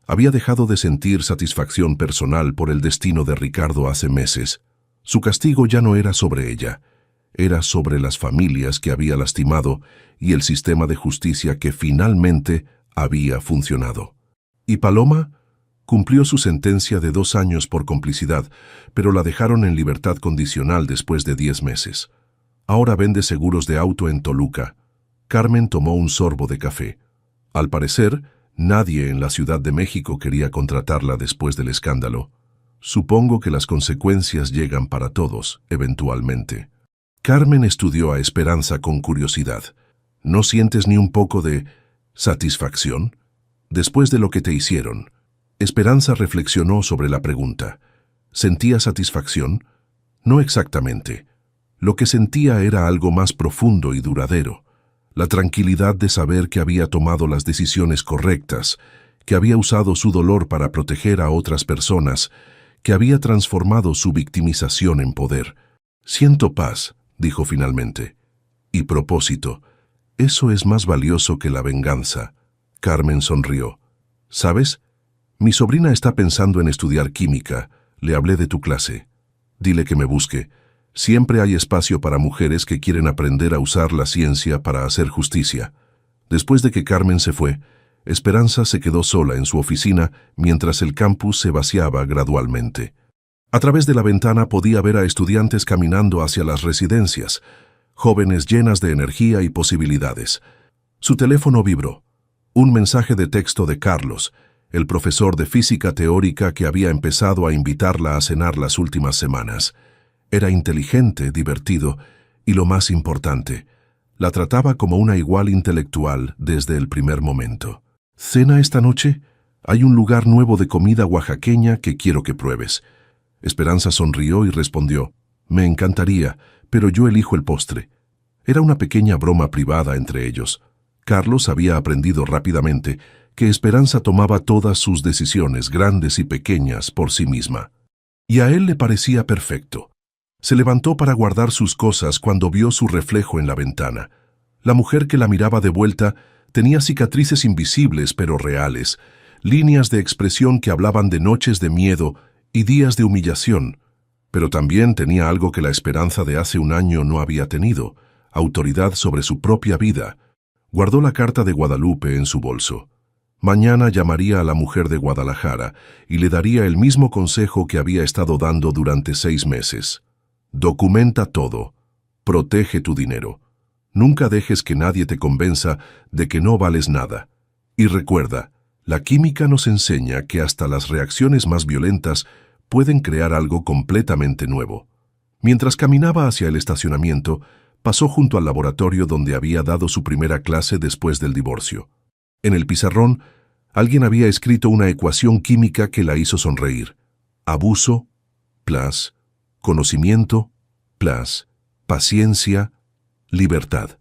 Había dejado de sentir satisfacción personal por el destino de Ricardo hace meses. Su castigo ya no era sobre ella, era sobre las familias que había lastimado y el sistema de justicia que finalmente había funcionado. ¿Y Paloma? Cumplió su sentencia de 2 años por complicidad, pero la dejaron en libertad condicional después de 10 meses. Ahora vende seguros de auto en Toluca. Carmen tomó un sorbo de café. Al parecer, nadie en la Ciudad de México quería contratarla después del escándalo. Supongo que las consecuencias llegan para todos, eventualmente. Carmen estudió a Esperanza con curiosidad. ¿No sientes ni un poco de satisfacción? Después de lo que te hicieron. Esperanza reflexionó sobre la pregunta. ¿Sentía satisfacción? No exactamente. Lo que sentía era algo más profundo y duradero. La tranquilidad de saber que había tomado las decisiones correctas, que había usado su dolor para proteger a otras personas, que había transformado su victimización en poder. Siento paz, dijo finalmente. Y propósito. Eso es más valioso que la venganza. Carmen sonrió. ¿Sabes? Mi sobrina está pensando en estudiar química. Le hablé de tu clase. Dile que me busque. Siempre hay espacio para mujeres que quieren aprender a usar la ciencia para hacer justicia. Después de que Carmen se fue, Esperanza se quedó sola en su oficina mientras el campus se vaciaba gradualmente. A través de la ventana podía ver a estudiantes caminando hacia las residencias, jóvenes llenas de energía y posibilidades. Su teléfono vibró. Un mensaje de texto de Carlos, el profesor de física teórica que había empezado a invitarla a cenar las últimas semanas. Era inteligente, divertido y, lo más importante, la trataba como una igual intelectual desde el primer momento. ¿Cena esta noche? Hay un lugar nuevo de comida oaxaqueña que quiero que pruebes. Esperanza sonrió y respondió, me encantaría, pero yo elijo el postre. Era una pequeña broma privada entre ellos. Carlos había aprendido rápidamente que Esperanza tomaba todas sus decisiones, grandes y pequeñas, por sí misma. Y a él le parecía perfecto. Se levantó para guardar sus cosas cuando vio su reflejo en la ventana. La mujer que la miraba de vuelta tenía cicatrices invisibles pero reales, líneas de expresión que hablaban de noches de miedo y días de humillación, pero también tenía algo que la Esperanza de hace un año no había tenido, autoridad sobre su propia vida. Guardó la carta de Guadalupe en su bolso. Mañana llamaría a la mujer de Guadalajara y le daría el mismo consejo que había estado dando durante 6 meses. Documenta todo. Protege tu dinero. Nunca dejes que nadie te convenza de que no vales nada. Y recuerda, la química nos enseña que hasta las reacciones más violentas pueden crear algo completamente nuevo. Mientras caminaba hacia el estacionamiento, pasó junto al laboratorio donde había dado su primera clase después del divorcio. En el pizarrón, alguien había escrito una ecuación química que la hizo sonreír. Abuso, plus, conocimiento, plus, paciencia, libertad.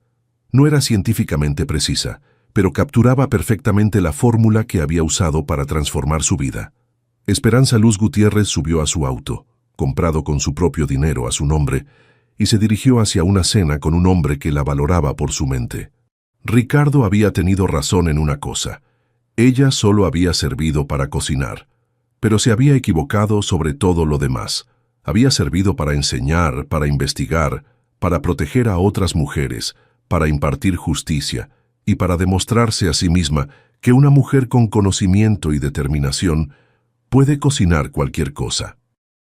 No era científicamente precisa, pero capturaba perfectamente la fórmula que había usado para transformar su vida. Esperanza Luz Gutiérrez subió a su auto, comprado con su propio dinero a su nombre, y se dirigió hacia una cena con un hombre que la valoraba por su mente. Ricardo había tenido razón en una cosa. Ella solo había servido para cocinar, pero se había equivocado sobre todo lo demás. Había servido para enseñar, para investigar, para proteger a otras mujeres, para impartir justicia y para demostrarse a sí misma que una mujer con conocimiento y determinación puede cocinar cualquier cosa,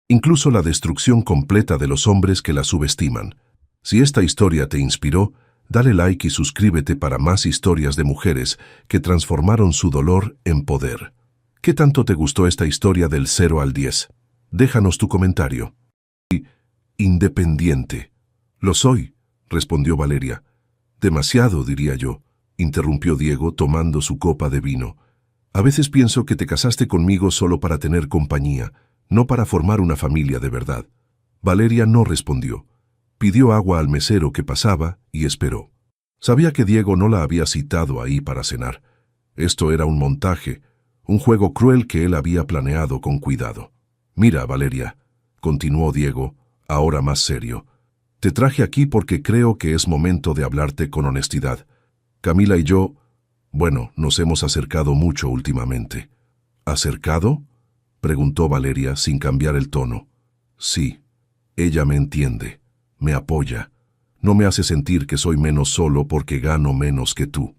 incluso la destrucción completa de los hombres que la subestiman. Si esta historia te inspiró, dale like y suscríbete para más historias de mujeres que transformaron su dolor en poder. ¿Qué tanto te gustó esta historia del 0 al 10? Déjanos tu comentario. Independiente. Lo soy, respondió Valeria. Demasiado, diría yo, interrumpió Diego tomando su copa de vino. A veces pienso que te casaste conmigo solo para tener compañía, no para formar una familia de verdad. Valeria no respondió. Pidió agua al mesero que pasaba y esperó. Sabía que Diego no la había citado ahí para cenar. Esto era un montaje, un juego cruel que él había planeado con cuidado. Mira, Valeria, continuó Diego, ahora más serio. Te traje aquí porque creo que es momento de hablarte con honestidad. Camila y yo, bueno, nos hemos acercado mucho últimamente. ¿Acercado?, preguntó Valeria sin cambiar el tono. Sí, ella me entiende, me apoya. No me hace sentir que soy menos solo porque gano menos que tú.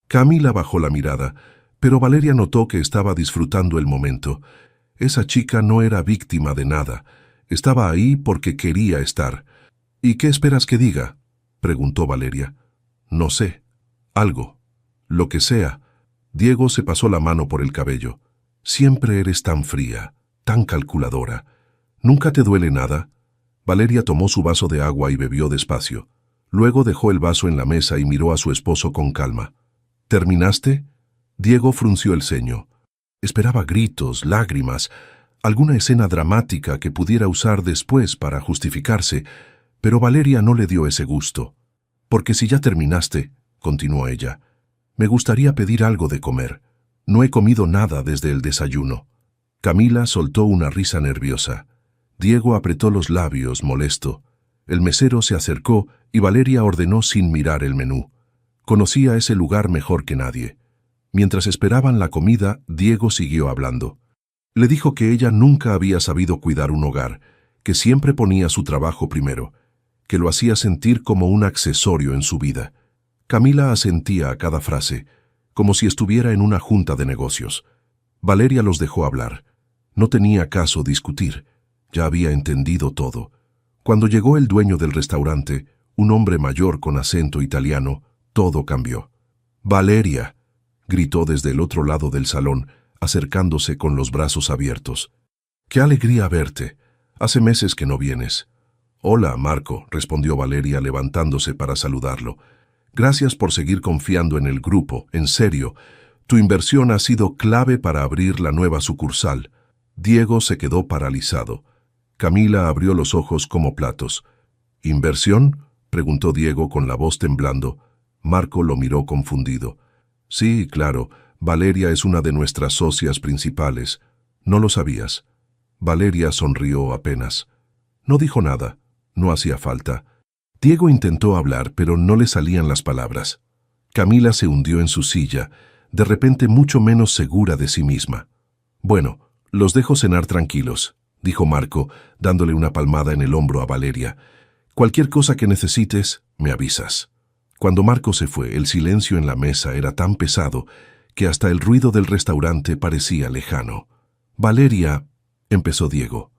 Camila bajó la mirada, pero Valeria notó que estaba disfrutando el momento. Esa chica no era víctima de nada. Estaba ahí porque quería estar. ¿Y qué esperas que diga?, preguntó Valeria. No sé. Algo. Lo que sea. Diego se pasó la mano por el cabello. Siempre eres tan fría, tan calculadora. ¿Nunca te duele nada? Valeria tomó su vaso de agua y bebió despacio. Luego dejó el vaso en la mesa y miró a su esposo con calma. ¿Terminaste? Diego frunció el ceño. Esperaba gritos, lágrimas, alguna escena dramática que pudiera usar después para justificarse, pero Valeria no le dio ese gusto. Porque si ya terminaste, continuó ella, me gustaría pedir algo de comer. No he comido nada desde el desayuno. Camila soltó una risa nerviosa. Diego apretó los labios, molesto. El mesero se acercó y Valeria ordenó sin mirar el menú. Conocía ese lugar mejor que nadie. Mientras esperaban la comida, Diego siguió hablando. Le dijo que ella nunca había sabido cuidar un hogar, que siempre ponía su trabajo primero, que lo hacía sentir como un accesorio en su vida. Camila asentía a cada frase, como si estuviera en una junta de negocios. Valeria los dejó hablar. No tenía caso discutir. Ya había entendido todo. Cuando llegó el dueño del restaurante, un hombre mayor con acento italiano, todo cambió. «Valeria», gritó desde el otro lado del salón, acercándose con los brazos abiertos. «¡Qué alegría verte! Hace meses que no vienes». «Hola, Marco», respondió Valeria levantándose para saludarlo. «Gracias por seguir confiando en el grupo, en serio. Tu inversión ha sido clave para abrir la nueva sucursal». Diego se quedó paralizado. Camila abrió los ojos como platos. «¿Inversión?», preguntó Diego con la voz temblando. Marco lo miró confundido. «Sí, claro, Valeria es una de nuestras socias principales. ¿No lo sabías?». Valeria sonrió apenas. No dijo nada. No hacía falta. Diego intentó hablar, pero no le salían las palabras. Camila se hundió en su silla, de repente mucho menos segura de sí misma. «Bueno, los dejo cenar tranquilos», dijo Marco, dándole una palmada en el hombro a Valeria. «Cualquier cosa que necesites, me avisas». Cuando Marco se fue, el silencio en la mesa era tan pesado que hasta el ruido del restaurante parecía lejano. «Valeria», empezó Diego.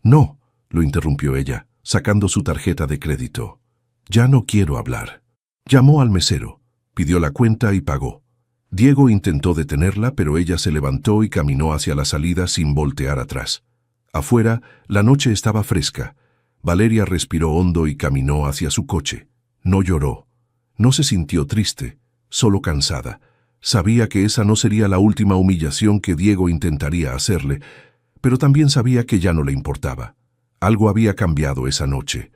«No», lo interrumpió ella, sacando su tarjeta de crédito. Ya no quiero hablar. Llamó al mesero, pidió la cuenta y pagó. Diego intentó detenerla, pero ella se levantó y caminó hacia la salida sin voltear atrás. Afuera, la noche estaba fresca. Valeria respiró hondo y caminó hacia su coche. No lloró. No se sintió triste, solo cansada. Sabía que esa no sería la última humillación que Diego intentaría hacerle, pero también sabía que ya no le importaba. Algo había cambiado esa noche,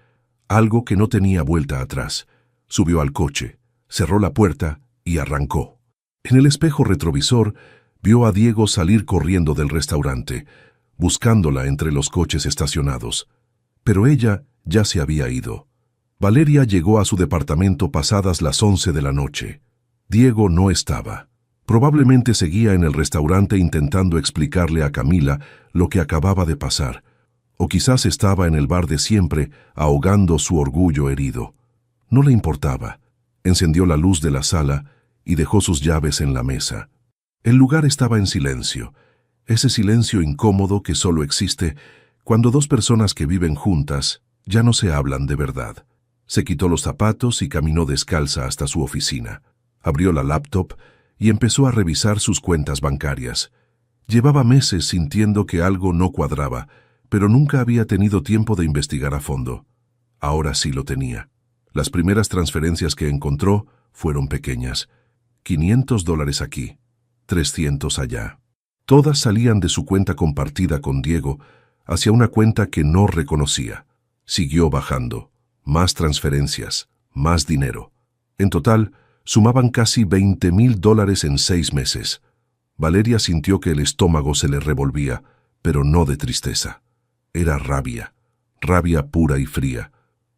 algo que no tenía vuelta atrás. Subió al coche, cerró la puerta y arrancó. En el espejo retrovisor, vio a Diego salir corriendo del restaurante, buscándola entre los coches estacionados. Pero ella ya se había ido. Valeria llegó a su departamento pasadas las 11 de la noche. Diego no estaba. Probablemente seguía en el restaurante intentando explicarle a Camila lo que acababa de pasar. O quizás estaba en el bar de siempre, ahogando su orgullo herido. No le importaba. Encendió la luz de la sala y dejó sus llaves en la mesa. El lugar estaba en silencio. Ese silencio incómodo que solo existe cuando dos personas que viven juntas ya no se hablan de verdad. Se quitó los zapatos y caminó descalza hasta su oficina. Abrió la laptop y empezó a revisar sus cuentas bancarias. Llevaba meses sintiendo que algo no cuadraba, pero nunca había tenido tiempo de investigar a fondo. Ahora sí lo tenía. Las primeras transferencias que encontró fueron pequeñas. $500 aquí, 300 allá. Todas salían de su cuenta compartida con Diego hacia una cuenta que no reconocía. Siguió bajando. Más transferencias, más dinero. En total, sumaban casi $20,000 en 6 meses. Valeria sintió que el estómago se le revolvía, pero no de tristeza. Era rabia, rabia pura y fría.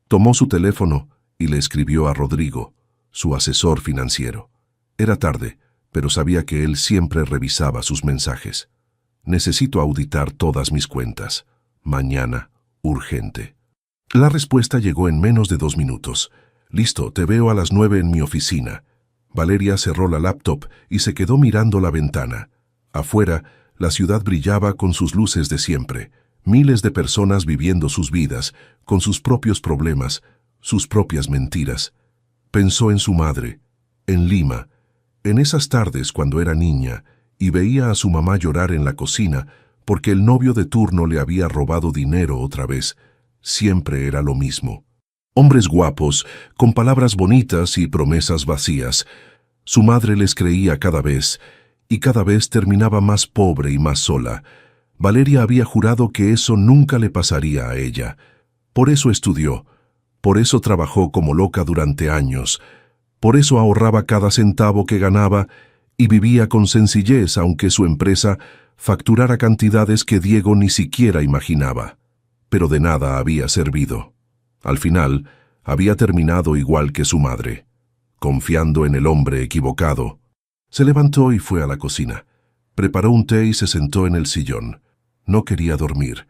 Tomó su teléfono y le escribió a Rodrigo, su asesor financiero. Era tarde, pero sabía que él siempre revisaba sus mensajes. Necesito auditar todas mis cuentas. Mañana, urgente. La respuesta llegó en menos de 2 minutos. Listo, te veo a las 9 en mi oficina. Valeria cerró la laptop y se quedó mirando la ventana. Afuera, la ciudad brillaba con sus luces de siempre. Miles de personas viviendo sus vidas, con sus propios problemas, sus propias mentiras. Pensó en su madre, en Lima, en esas tardes cuando era niña y veía a su mamá llorar en la cocina porque el novio de turno le había robado dinero otra vez. Siempre era lo mismo. Hombres guapos, con palabras bonitas y promesas vacías. Su madre les creía cada vez, y cada vez terminaba más pobre y más sola. Valeria había jurado que eso nunca le pasaría a ella. Por eso estudió, por eso trabajó como loca durante años, por eso ahorraba cada centavo que ganaba y vivía con sencillez aunque su empresa facturara cantidades que Diego ni siquiera imaginaba. Pero de nada había servido. Al final, había terminado igual que su madre, confiando en el hombre equivocado. Se levantó y fue a la cocina. Preparó un té y se sentó en el sillón. No quería dormir.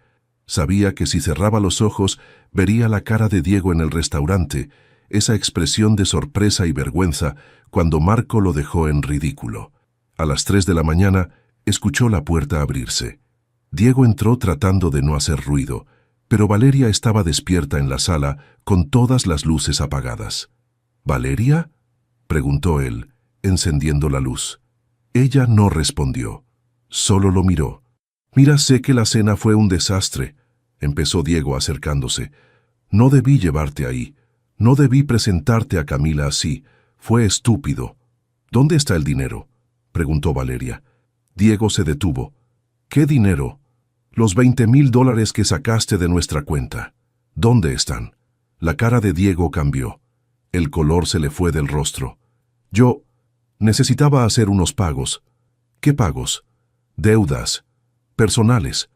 Sabía que si cerraba los ojos, vería la cara de Diego en el restaurante, esa expresión de sorpresa y vergüenza cuando Marco lo dejó en ridículo. A las 3 de la mañana, escuchó la puerta abrirse. Diego entró tratando de no hacer ruido, pero Valeria estaba despierta en la sala con todas las luces apagadas. ¿Valeria?, preguntó él, encendiendo la luz. Ella no respondió, solo lo miró. «Mira, sé que la cena fue un desastre», empezó Diego acercándose. «No debí llevarte ahí. No debí presentarte a Camila así. Fue estúpido». «¿Dónde está el dinero?», preguntó Valeria. Diego se detuvo. «¿Qué dinero?». «Los $20,000 que sacaste de nuestra cuenta. ¿Dónde están?». La cara de Diego cambió. El color se le fue del rostro. «Yo necesitaba hacer unos pagos». «¿Qué pagos?». «Deudas. Personales».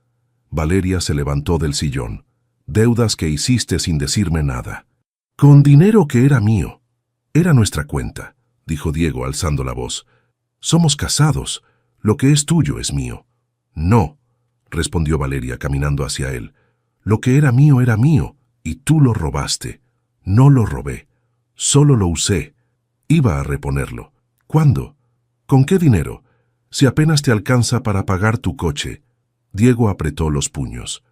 Valeria se levantó del sillón. «Deudas que hiciste sin decirme nada». «Con dinero que era mío». «Era nuestra cuenta», dijo Diego alzando la voz. «Somos casados. Lo que es tuyo es mío». «No», respondió Valeria caminando hacia él. «Lo que era mío, y tú lo robaste». «No lo robé. Solo lo usé. Iba a reponerlo». «¿Cuándo? ¿Con qué dinero? Si apenas te alcanza para pagar tu coche». Diego apretó los puños.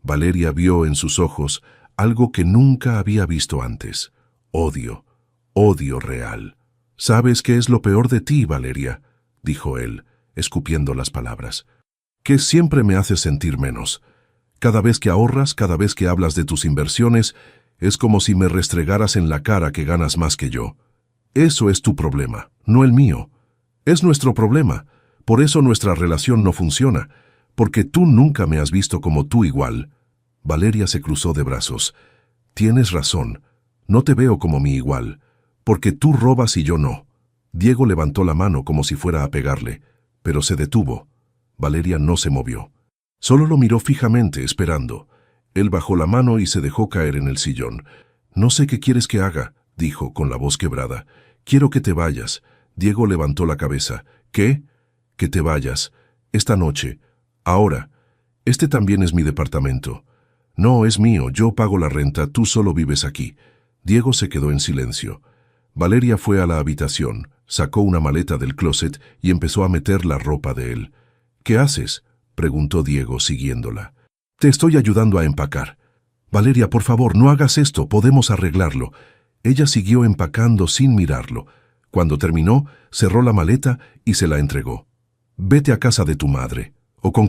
Valeria vio en sus ojos algo que nunca había visto antes. Odio, odio real. ¿Sabes qué es lo peor de ti, Valeria?, dijo él, escupiendo las palabras. Que siempre me haces sentir menos. Cada vez que ahorras, cada vez que hablas de tus inversiones, es como si me restregaras en la cara que ganas más que yo. Eso es tu problema, no el mío. Es nuestro problema. Por eso nuestra relación no funciona, porque tú nunca me has visto como tú igual. Valeria se cruzó de brazos. Tienes razón, no te veo como mi igual, porque tú robas y yo no. Diego levantó la mano como si fuera a pegarle, pero se detuvo. Valeria no se movió. Solo lo miró fijamente, esperando. Él bajó la mano y se dejó caer en el sillón. No sé qué quieres que haga, dijo con la voz quebrada. Quiero que te vayas. Diego levantó la cabeza. ¿Qué? Que te vayas. Esta noche. Ahora. Este también es mi departamento. No, es mío, yo pago la renta, tú solo vives aquí. Diego se quedó en silencio. Valeria fue a la habitación, sacó una maleta del closet y empezó a meter la ropa de él. ¿Qué haces?, preguntó Diego siguiéndola. Te estoy ayudando a empacar. Valeria, por favor, no hagas esto, podemos arreglarlo. Ella siguió empacando sin mirarlo. Cuando terminó, cerró la maleta y se la entregó. Vete a casa de tu madre, o con